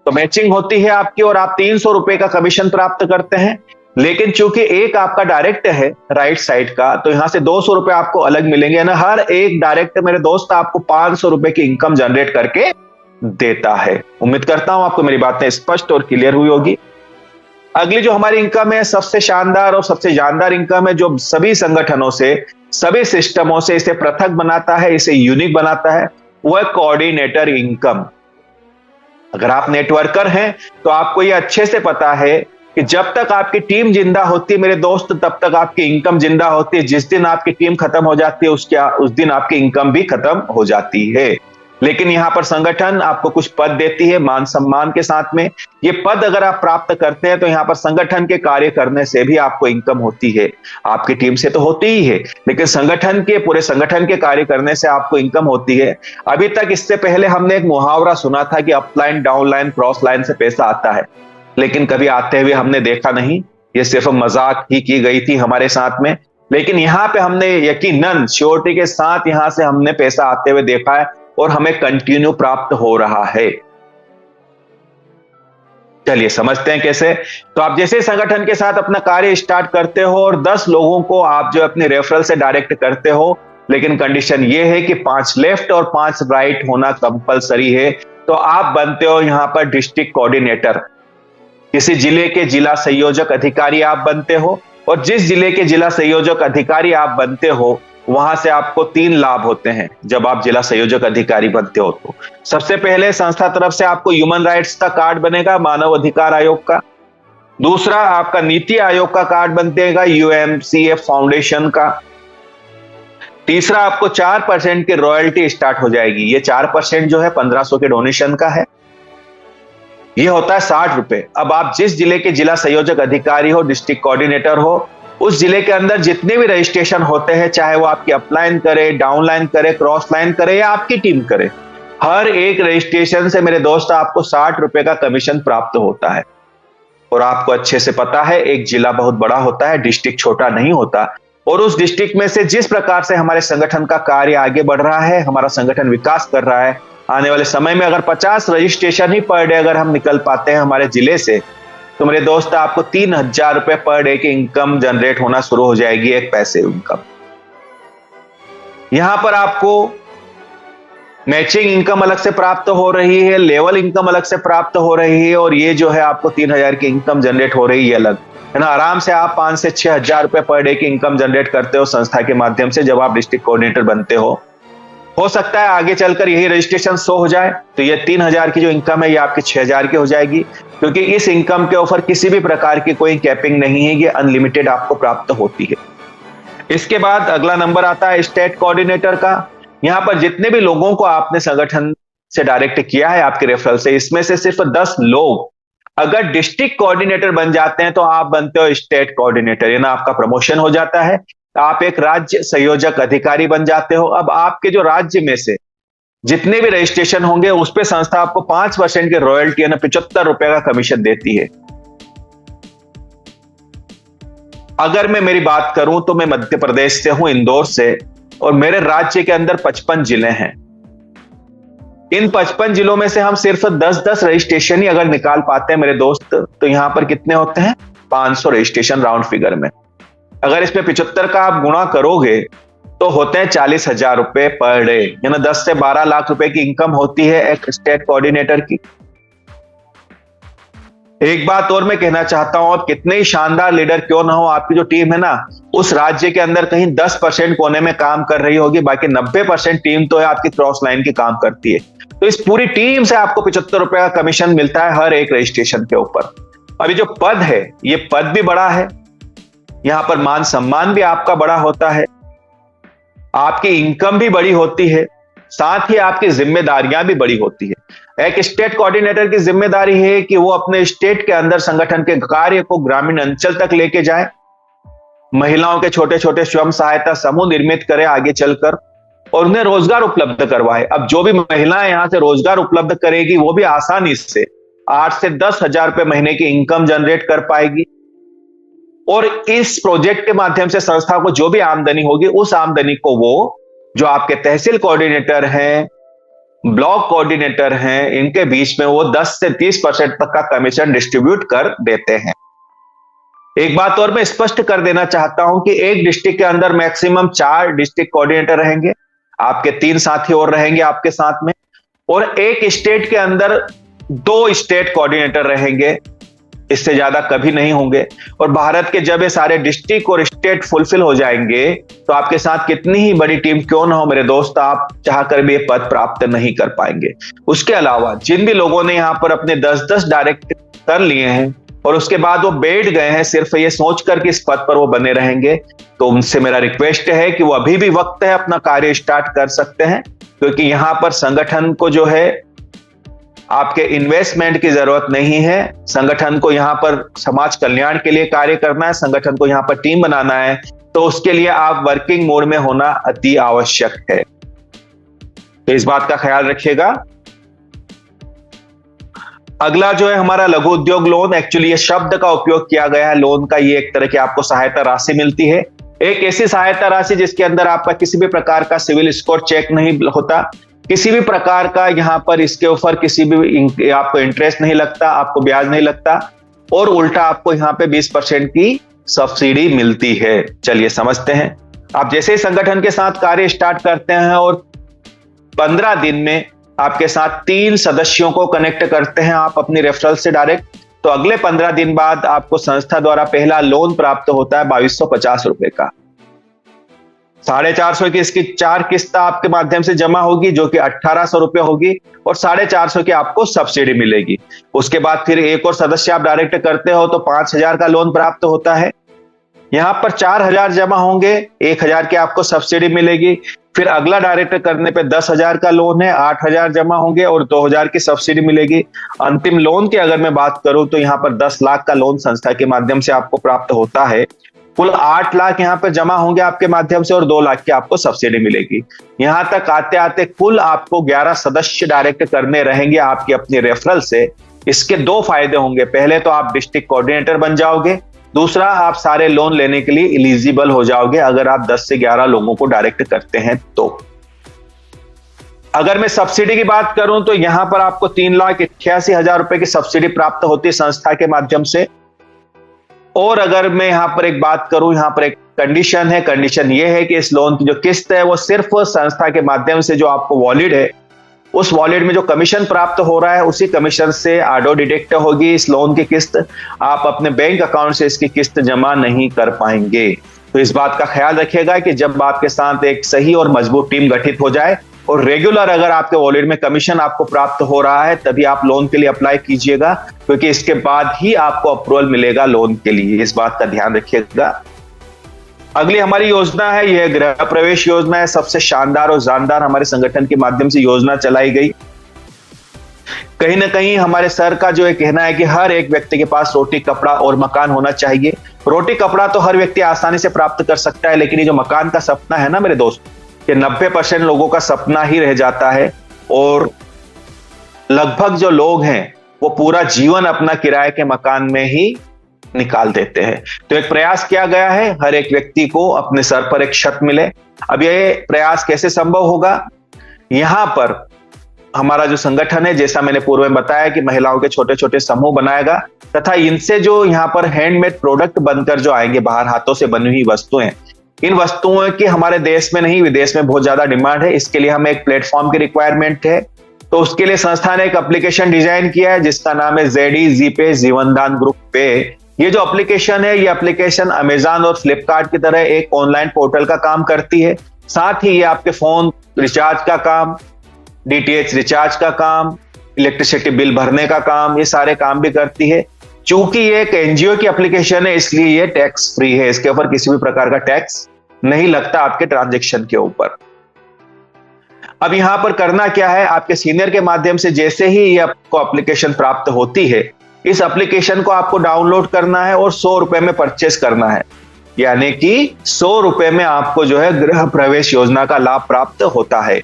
तो मैचिंग होती है आपकी और आप 300 रुपए का कमीशन प्राप्त करते हैं। लेकिन चूंकि एक आपका डायरेक्ट है राइट साइड का तो यहां से 200 रुपए आपको अलग मिलेंगे ना। हर एक डायरेक्ट मेरे दोस्त आपको 500 रुपए की इनकम जनरेट करके देता है। उम्मीद करता हूं आपको मेरी बातें स्पष्ट और क्लियर हुई होगी। अगली जो हमारी इनकम है सबसे शानदार और सबसे जानदार इनकम है जो सभी संगठनों से सभी सिस्टमों से इसे पृथक बनाता है, इसे यूनिक बनाता है, वह कोऑर्डिनेटर इनकम। अगर आप नेटवर्कर हैं तो आपको यह अच्छे से पता है कि जब तक आपकी टीम जिंदा होती है मेरे दोस्त तब तक आपकी इनकम जिंदा होती है। जिस दिन आपकी टीम खत्म हो जाती है उस दिन आपकी इनकम भी खत्म हो जाती है। लेकिन यहां पर संगठन आपको कुछ पद देती है मान सम्मान के साथ में। ये पद अगर आप प्राप्त करते हैं तो यहां पर संगठन के कार्य करने से भी आपको इनकम होती है। आपकी टीम से तो होती ही है लेकिन संगठन के पूरे संगठन के कार्य करने से आपको इनकम होती है। अभी तक इससे पहले हमने एक मुहावरा सुना था कि अपलाइन डाउनलाइन क्रॉस लाइन से पैसा आता है, लेकिन कभी आते हुए हमने देखा नहीं, ये सिर्फ मजाक ही की गई थी हमारे साथ में। लेकिन यहां पे हमने यकीनन श्योरिटी के साथ यहां से हमने पैसा आते हुए देखा है और हमें कंटिन्यू प्राप्त हो रहा है। चलिए समझते हैं कैसे। तो आप जैसे संगठन के साथ अपना कार्य स्टार्ट करते हो और 10 लोगों को आप जो अपने रेफरल से डायरेक्ट करते हो, लेकिन कंडीशन ये है कि 5 लेफ्ट और 5 राइट होना कंपलसरी है, तो आप बनते हो यहां पर डिस्ट्रिक्ट कोऑर्डिनेटर। किसी जिले के जिला संयोजक अधिकारी आप बनते हो और जिस जिले के जिला संयोजक अधिकारी आप बनते हो वहां से आपको 3 लाभ होते हैं जब आप जिला संयोजक अधिकारी बनते हो। तो सबसे पहले संस्था तरफ से आपको ह्यूमन राइट्स का कार्ड बनेगा, मानव अधिकार आयोग का। दूसरा आपका नीति आयोग का कार्ड बनेगा, यूएमसीएफ फाउंडेशन का। तीसरा आपको 4% की रॉयल्टी स्टार्ट हो जाएगी। ये 4% जो है 1500 के डोनेशन का है, ये होता है 60 रुपए। अब आप जिस जिले के जिला संयोजक अधिकारी हो, डिस्ट्रिक्ट कोऑर्डिनेटर हो, उस जिले के अंदर जितने भी रजिस्ट्रेशन होते हैं, चाहे वो आपकी अपलाइन करे, डाउनलाइन करे, क्रॉस लाइन करे या आपकी टीम करे, हर एक रजिस्ट्रेशन से मेरे दोस्त आपको 60 रुपए का कमीशन प्राप्त होता है। और आपको अच्छे से पता है एक जिला बहुत बड़ा होता है, डिस्ट्रिक्ट छोटा नहीं होता। और उस डिस्ट्रिक्ट में से जिस प्रकार से हमारे संगठन का कार्य आगे बढ़ रहा है, हमारा संगठन विकास कर रहा है, आने वाले समय में अगर 50 रजिस्ट्रेशन ही पर डे अगर हम निकल पाते हैं हमारे जिले से, तो मेरे दोस्त आपको 3000 रुपए पर डे की इनकम जनरेट होना शुरू हो जाएगी, एक पैसे इनकम। यहां पर आपको मैचिंग इनकम अलग से प्राप्त हो रही है, लेवल इनकम अलग से प्राप्त हो रही है, और ये जो है आपको 3000 की इनकम जनरेट हो रही है अलग, है ना। आराम से आप 5 से 6000 रुपए पर डे की इनकम जनरेट करते हो संस्था के माध्यम से जब आप डिस्ट्रिक्ट कोऑर्डिनेटर बनते हो। हो सकता है आगे चलकर यही रजिस्ट्रेशन 100 हो जाए, तो ये 3000 की जो इनकम है ये आपकी 6000 की हो जाएगी, क्योंकि इस इनकम के ऊपर किसी भी प्रकार की कोई कैपिंग नहीं है, ये अनलिमिटेड आपको प्राप्त होती है। इसके बाद अगला नंबर आता है स्टेट कोऑर्डिनेटर का। यहां पर जितने भी लोगों को आपने संगठन से डायरेक्ट किया है आपके रेफरल से, इसमें से सिर्फ 10 लोग अगर डिस्ट्रिक्ट कोऑर्डिनेटर बन जाते हैं तो आप बनते हो स्टेट कोऑर्डिनेटर, यानी आपका प्रमोशन हो जाता है, आप एक राज्य संयोजक अधिकारी बन जाते हो। अब आपके जो राज्य में से जितने भी रजिस्ट्रेशन होंगे उस पे संस्था आपको 5% की रॉयल्टी यानी 75 रुपए का कमीशन देती है। अगर मैं मेरी बात करूं तो मैं मध्य प्रदेश से हूं, इंदौर से, और मेरे राज्य के अंदर 55 जिले हैं। इन 55 जिलों में से हम सिर्फ 10-10 रजिस्ट्रेशन ही अगर निकाल पाते हैं मेरे दोस्त, तो यहां पर कितने होते हैं? 500 रजिस्ट्रेशन राउंड फिगर में। अगर इसमें 75 का आप गुणा करोगे तो होते हैं 40,000 रुपए पर डे, यानी 10 से 12 लाख रुपए की इनकम होती है एक स्टेट कोऑर्डिनेटर की। एक बात और मैं कहना चाहता हूं, आप कितने ही शानदार लीडर क्यों ना हो, आपकी जो टीम है ना उस राज्य के अंदर कहीं 10% कोने में काम कर रही होगी, बाकी 90% टीम तो है आपकी क्रॉस लाइन की काम करती है। तो इस पूरी टीम से आपको 75 रुपए का कमीशन मिलता है हर एक रजिस्ट्रेशन के ऊपर। अभी जो पद है ये पद भी बड़ा है, यहां पर मान सम्मान भी आपका बड़ा होता है, आपकी इनकम भी बड़ी होती है, साथ ही आपकी जिम्मेदारियां भी बड़ी होती है। एक स्टेट कोऑर्डिनेटर की जिम्मेदारी है कि वो अपने स्टेट के अंदर संगठन के कार्य को ग्रामीण अंचल तक लेके जाए, महिलाओं के छोटे छोटे स्वयं सहायता समूह निर्मित करे आगे चलकर, और उन्हें रोजगार उपलब्ध करवाए। अब जो भी महिलाएं यहां से रोजगार उपलब्ध करेगी वो भी आसानी से 8 से 10,000 रुपए महीने की इनकम जनरेट कर पाएगी, और इस प्रोजेक्ट के माध्यम से संस्था को जो भी आमदनी होगी उस आमदनी को वो जो आपके तहसील कोऑर्डिनेटर हैं, ब्लॉक कोऑर्डिनेटर हैं, इनके बीच में वो 10 से 30% तक का कमीशन डिस्ट्रीब्यूट कर देते हैं। एक बात और मैं स्पष्ट कर देना चाहता हूं कि एक डिस्ट्रिक्ट के अंदर मैक्सिमम 4 डिस्ट्रिक्ट कोऑर्डिनेटर रहेंगे, आपके 3 साथी और रहेंगे आपके साथ में, और एक स्टेट के अंदर 2 स्टेट कोऑर्डिनेटर रहेंगे, इससे ज्यादा कभी नहीं होंगे। और भारत के जब ये सारे डिस्ट्रिक्ट और स्टेट फुलफिल हो जाएंगे तो आपके साथ कितनी ही बड़ी टीम क्यों ना हो मेरे दोस्त, आप चाहकर भी ये पद प्राप्त नहीं कर पाएंगे। उसके अलावा जिन भी लोगों ने यहाँ पर अपने 10-10 डायरेक्ट कर लिए हैं और उसके बाद वो बैठ गए हैं सिर्फ ये सोचकर कि इस पद पर वो बने रहेंगे, तो उनसे मेरा रिक्वेस्ट है कि वो अभी भी वक्त है अपना कार्य स्टार्ट कर सकते हैं, क्योंकि यहां पर संगठन को जो है आपके इन्वेस्टमेंट की जरूरत नहीं है। संगठन को यहां पर समाज कल्याण के लिए कार्य करना है, संगठन को यहां पर टीम बनाना है, तो उसके लिए आप वर्किंग मोड में होना अति आवश्यक है। तो इस बात का ख्याल रखिएगा। अगला जो है हमारा लघु उद्योग लोन, एक्चुअली ये शब्द का उपयोग किया गया है लोन का, ये एक तरह की आपको सहायता राशि मिलती है, एक ऐसी सहायता राशि जिसके अंदर आपका किसी भी प्रकार का सिविल स्कोर चेक नहीं होता, किसी भी प्रकार का यहां पर इसके ऊपर किसी भी आपको इंटरेस्ट नहीं लगता, आपको ब्याज नहीं लगता, और उल्टा आपको यहां पे 20% की सब्सिडी मिलती है। चलिए समझते हैं। आप जैसे ही संगठन के साथ कार्य स्टार्ट करते हैं और 15 दिन में आपके साथ 3 सदस्यों को कनेक्ट करते हैं आप अपनी रेफरल से डायरेक्ट, तो अगले 15 दिन बाद आपको संस्था द्वारा पहला लोन प्राप्त होता है 2250 रुपए का। 450 की इसकी 4 किस्त आपके माध्यम से जमा होगी जो कि 1800 रुपए होगी और 450 की आपको सब्सिडी मिलेगी। उसके बाद फिर एक और सदस्य आप डायरेक्ट करते हो तो 5000 का लोन प्राप्त होता है। यहां पर 4000 जमा होंगे, 1000 की आपको सब्सिडी मिलेगी। फिर अगला डायरेक्ट करने पे 10,000 का लोन है, 8,000 जमा होंगे और 2,000 की सब्सिडी मिलेगी। अंतिम लोन की अगर मैं बात करूं तो यहां पर 10 लाख का लोन संस्था के माध्यम से आपको प्राप्त होता है। कुल 8 लाख यहां पर जमा होंगे आपके माध्यम से और 2 लाख की आपको सब्सिडी मिलेगी। यहां तक आते आते कुल आपको 11 सदस्य डायरेक्ट करने रहेंगे आपकी अपनी रेफरल से। इसके 2 फायदे होंगे, पहले तो आप डिस्ट्रिक्ट कोऑर्डिनेटर बन जाओगे, दूसरा आप सारे लोन लेने के लिए एलिजिबल हो जाओगे अगर आप 10 से 11 लोगों को डायरेक्ट करते हैं तो। अगर मैं सब्सिडी की बात करूं तो यहां पर आपको 3,88,000 रुपए की सब्सिडी प्राप्त होती है संस्था के माध्यम से। और अगर मैं यहां पर एक बात करूं, यहां पर एक कंडीशन है, कंडीशन ये है कि इस लोन की जो किस्त है वो सिर्फ संस्था के माध्यम से जो आपको वॉलिड है, उस वॉलेट में जो कमीशन प्राप्त हो रहा है उसी कमीशन से ऑटो डिडक्ट होगी इस लोन की किस्त। आप अपने बैंक अकाउंट से इसकी किस्त जमा नहीं कर पाएंगे। तो इस बात का ख्याल रखिएगा कि जब आपके साथ एक सही और मजबूत टीम गठित हो जाए और रेगुलर अगर आपके वॉलेट में कमीशन आपको प्राप्त हो रहा है तभी आप लोन के लिए अप्लाई कीजिएगा, क्योंकि इसके बाद ही आपको अप्रूवल मिलेगा लोन के लिए। इस बात का ध्यान रखिएगा। अगली हमारी योजना है, यह गृह प्रवेश योजना है। सबसे शानदार और जानदार हमारे संगठन के माध्यम से योजना चलाई गई। कहीं ना कहीं हमारे सर का जो कहना है कि हर एक व्यक्ति के पास रोटी, कपड़ा और मकान होना चाहिए। रोटी कपड़ा तो हर व्यक्ति आसानी से प्राप्त कर सकता है, लेकिन ये जो मकान का सपना है ना मेरे दोस्त, ये 90% लोगों का सपना ही रह जाता है और लगभग जो लोग हैं वो पूरा जीवन अपना किराए के मकान में ही निकाल देते हैं। तो एक प्रयास किया गया है हर एक व्यक्ति को अपने सर पर एक छत मिले। अब ये प्रयास कैसे संभव होगा? यहां पर हमारा जो संगठन है, जैसा मैंने पूर्व में बताया कि महिलाओं के छोटे छोटे समूह बनाएगा तथा इनसे जो यहां पर हैंडमेड प्रोडक्ट बनकर जो आएंगे, बाहर हाथों से बनी हुई वस्तुएं, इन वस्तुओं की हमारे देश में नहीं विदेश में बहुत ज्यादा डिमांड है। इसके लिए हमें एक प्लेटफॉर्म की रिक्वायरमेंट है। तो उसके लिए संस्था ने एक एप्लीकेशन डिजाइन किया है जिसका नाम है ZEZPay जीवनदान ग्रुप पे। ये जो एप्लीकेशन है, ये एप्लीकेशन अमेजॉन और फ्लिपकार्ट की तरह एक ऑनलाइन पोर्टल का काम करती है। साथ ही ये आपके फोन रिचार्ज का काम, DTH रिचार्ज का काम, इलेक्ट्रिसिटी बिल भरने का काम, ये सारे काम भी करती है। चूंकि ये एक NGO की एप्लीकेशन है इसलिए ये टैक्स फ्री है। इसके ऊपर किसी भी प्रकार का टैक्स नहीं लगता आपके ट्रांजैक्शन के ऊपर। अब यहां पर करना क्या है, आपके सीनियर के माध्यम से जैसे ही ये आपको एप्लीकेशन प्राप्त होती है, इस एप्लीकेशन को आपको डाउनलोड करना है और 100 रुपए में परचेस करना है। यानी कि 100 रुपए में आपको जो है गृह प्रवेश योजना का लाभ प्राप्त होता है।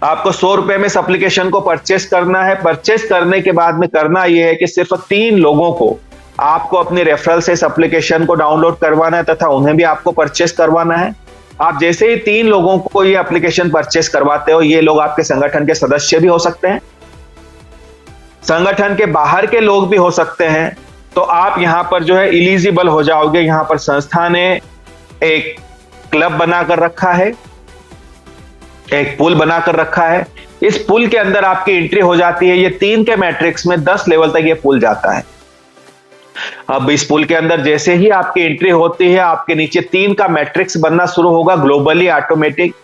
आपको 100 रुपए में इस एप्लीकेशन को परचेस करना है। परचेस करने के बाद में करना यह है कि सिर्फ 3 लोगों को आपको अपने रेफरल से इस एप्लीकेशन को डाउनलोड करवाना है तथा उन्हें भी आपको परचेस करवाना है। आप जैसे ही 3 लोगों को ये एप्लीकेशन परचेस करवाते हो, ये लोग आपके संगठन के सदस्य भी हो सकते हैं, संगठन के बाहर के लोग भी हो सकते हैं। तो आप यहां पर जो है एलिजिबल हो जाओगे। यहां पर संस्था ने एक क्लब बनाकर रखा है, एक पुल बनाकर रखा है। इस पुल के अंदर आपकी एंट्री हो जाती है। ये 3 के मैट्रिक्स में 10 लेवल तक ये पुल जाता है। अब इस पुल के अंदर जैसे ही आपकी एंट्री होती है, आपके नीचे 3 का मैट्रिक्स बनना शुरू होगा, ग्लोबली ऑटोमेटिक,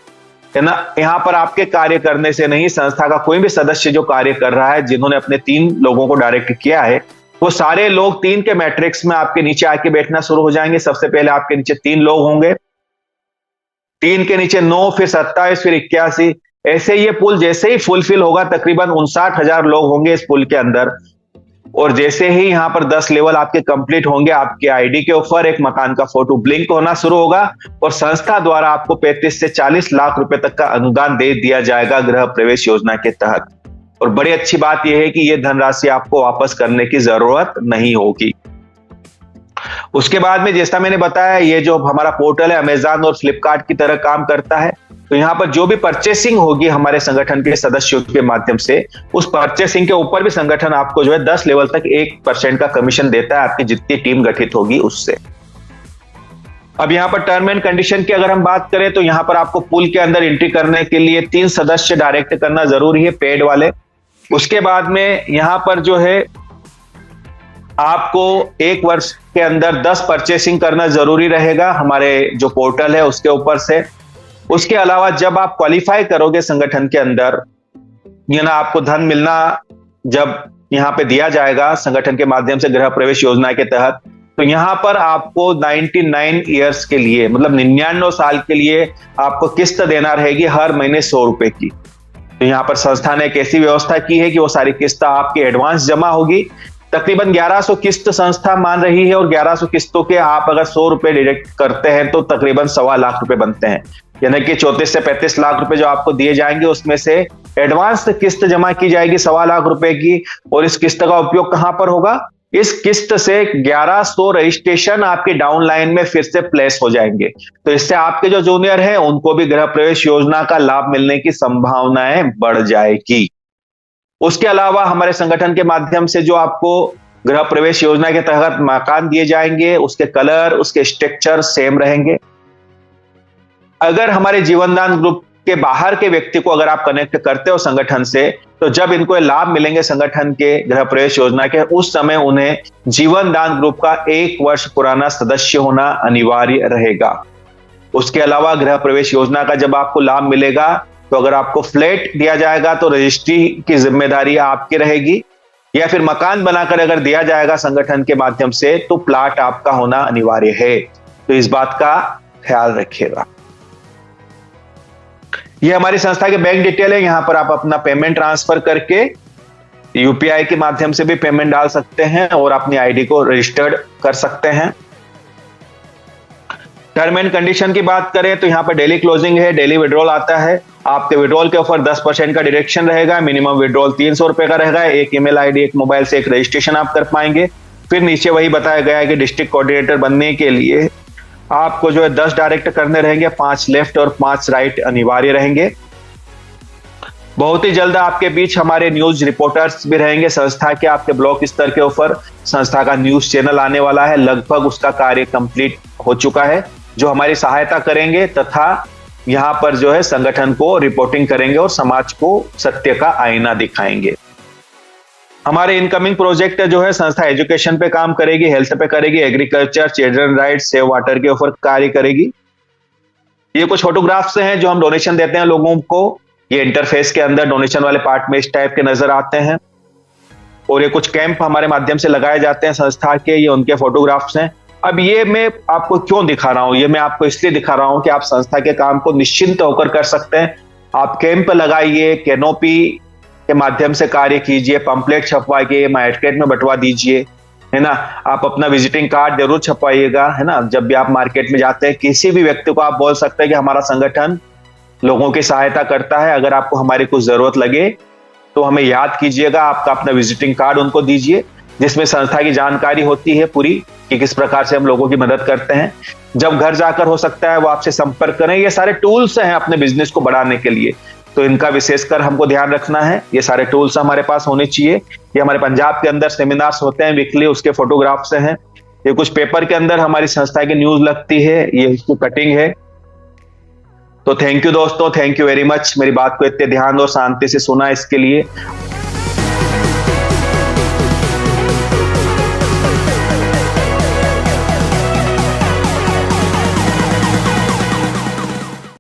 है ना। यहां पर आपके कार्य करने से नहीं, संस्था का कोई भी सदस्य जो कार्य कर रहा है, जिन्होंने अपने 3 लोगों को डायरेक्ट किया है, वो सारे लोग 3 के मैट्रिक्स में आपके नीचे आके बैठना शुरू हो जाएंगे। सबसे पहले आपके नीचे 3 लोग होंगे, 3 के नीचे 9, फिर 27, फिर 81। ऐसे ये पुल जैसे ही फुलफिल होगा, तकरीबन 59,000 लोग होंगे इस पुल के अंदर। और जैसे ही यहां पर 10 लेवल आपके कंप्लीट होंगे, आपके आईडी के ऊपर एक मकान का फोटो ब्लिंक होना शुरू होगा और संस्था द्वारा आपको 35 से 40 लाख रुपए तक का अनुदान दे दिया जाएगा गृह प्रवेश योजना के तहत। और बड़ी अच्छी बात यह है कि यह धनराशि आपको वापस करने की जरूरत नहीं होगी। उसके बाद में जैसा मैंने बताया, ये जो हमारा पोर्टल है अमेजॉन और फ्लिपकार्ट की तरह काम करता है। तो यहाँ पर जो भी परचेसिंग होगी हमारे संगठन के सदस्यों के माध्यम से, उस परचेसिंग के ऊपर भी संगठन आपको जो है 10 लेवल तक 1% का कमीशन देता है, आपकी जितनी टीम गठित होगी उससे। अब यहाँ पर टर्म एंड कंडीशन की अगर हम बात करें तो यहाँ पर आपको पुल के अंदर एंट्री करने के लिए 3 सदस्य डायरेक्ट करना जरूरी है, पेड वाले। उसके बाद में यहाँ पर जो है आपको एक वर्ष के अंदर 10 परचेसिंग करना जरूरी रहेगा हमारे जो पोर्टल है उसके ऊपर से। उसके अलावा जब आप क्वालिफाई करोगे संगठन के अंदर, ये ना आपको धन मिलना जब यहाँ पे दिया जाएगा संगठन के माध्यम से गृह प्रवेश योजना के तहत, तो यहाँ पर आपको 99 ईयर्स के लिए, मतलब 99 साल के लिए आपको किस्त देना रहेगी हर महीने 100 रुपए की। तो यहाँ पर संस्था ने एक ऐसी व्यवस्था की है कि वो सारी किस्त आपकी एडवांस जमा होगी। तकरीबन 1100 किस्त संस्था मान रही है और 1100 किस्तों के आप अगर 100 रुपए डिडक्ट करते हैं तो तकरीबन 1.25 लाख रुपए बनते हैं। यानी कि 34 से 35 लाख रुपए जो आपको दिए जाएंगे उसमें से एडवांस किस्त जमा की जाएगी 1.25 लाख रुपए की। और इस किस्त का उपयोग कहां पर होगा? इस किस्त से 1100 रजिस्ट्रेशन आपके डाउन लाइन में फिर से प्लेस हो जाएंगे। तो इससे आपके जो जूनियर हैं उनको भी गृह प्रवेश योजना का लाभ मिलने की संभावनाएं बढ़ जाएगी। उसके अलावा हमारे संगठन के माध्यम से जो आपको गृह प्रवेश योजना के तहत मकान दिए जाएंगे, उसके कलर, उसके स्ट्रक्चर सेम रहेंगे। अगर हमारे जीवनदान ग्रुप के बाहर के व्यक्ति को अगर आप कनेक्ट करते हो संगठन से, तो जब इनको लाभ मिलेंगे संगठन के गृह प्रवेश योजना के, उस समय उन्हें जीवनदान ग्रुप का 1 वर्ष पुराना सदस्य होना अनिवार्य रहेगा। उसके अलावा गृह प्रवेश योजना का जब आपको लाभ मिलेगा, तो अगर आपको फ्लैट दिया जाएगा तो रजिस्ट्री की जिम्मेदारी आपकी रहेगी, या फिर मकान बनाकर अगर दिया जाएगा संगठन के माध्यम से तो प्लाट आपका होना अनिवार्य है। तो इस बात का ख्याल रखिएगा। ये हमारी संस्था के बैंक डिटेल है। यहां पर आप अपना पेमेंट ट्रांसफर करके यूपीआई के माध्यम से भी पेमेंट डाल सकते हैं और अपनी आईडी को रजिस्टर्ड कर सकते हैं। टर्म एंड कंडीशन की बात करें तो यहाँ पर डेली क्लोजिंग है, डेली विड्रॉल आता है। आपके विड्रॉल के ऊपर 10% का डिडक्शन रहेगा। मिनिमम विड्रॉल 300 रुपए का रहेगा। एक ईमेल आईडी, एक मोबाइल से एक रजिस्ट्रेशन आप कर पाएंगे। फिर नीचे वही बताया गया है कि डिस्ट्रिक्ट कोऑर्डिनेटर बनने के लिए आपको जो है 10 डायरेक्ट करने रहेंगे, 5 लेफ्ट और 5 राइट अनिवार्य रहेंगे। बहुत ही जल्द आपके बीच हमारे न्यूज रिपोर्टर्स भी रहेंगे संस्था के। आपके ब्लॉक स्तर के ऊपर संस्था का न्यूज चैनल आने वाला है। लगभग उसका कार्य कंप्लीट हो चुका है, जो हमारी सहायता करेंगे तथा यहां पर जो है संगठन को रिपोर्टिंग करेंगे और समाज को सत्य का आईना दिखाएंगे। हमारे इनकमिंग प्रोजेक्ट जो है संस्था एजुकेशन पे काम करेगी, हेल्थ पे करेगी, agriculture, children rights, save water के ऊपर कार्य करेगी। ये कुछ फोटोग्राफ्स हैं जो हम डोनेशन देते हैं लोगों को। ये इंटरफेस के अंदर डोनेशन वाले पार्ट में इस टाइप के नजर आते हैं। और ये कुछ कैंप हमारे माध्यम से लगाए जाते हैं संस्था के, ये उनके फोटोग्राफ्स हैं। अब ये मैं आपको क्यों दिखा रहा हूं? ये मैं आपको इसलिए दिखा रहा हूं कि आप संस्था के काम को निश्चिंत होकर कर सकते हैं। आप कैंप लगाइए, कैनोपी के माध्यम से कार्य कीजिए, पंपलेट छपवाइए, मार्केट में बंटवा दीजिए, है ना। आप अपना विजिटिंग कार्ड जरूर छपवाइएगा, है ना। जब भी आप मार्केट में जाते हैं किसी भी व्यक्ति को आप बोल सकते हैं कि हमारा संगठन लोगों की सहायता करता है, अगर आपको हमारी कुछ जरूरत लगे तो हमें याद कीजिएगा। आपका अपना विजिटिंग कार्ड उनको दीजिए जिसमें संस्था की जानकारी होती है पूरी कि किस प्रकार से हम लोगों की मदद करते हैं। जब घर जाकर हो सकता है वो आपसे संपर्क करें। ये सारे टूल्स हैं अपने बिजनेस को बढ़ाने के लिए, तो इनका विशेषकर हमको ध्यान रखना है। ये सारे टूल्स हमारे पास होने चाहिए। ये हमारे पंजाब के अंदर सेमिनार्स होते हैं वीकली, उसके फोटोग्राफ्स हैं। ये कुछ पेपर के अंदर हमारी संस्था की न्यूज लगती है, ये इसकी कटिंग है। तो थैंक यू दोस्तों, थैंक यू वेरी मच। मेरी बात को इतने ध्यान और शांति से सुना इसके लिए।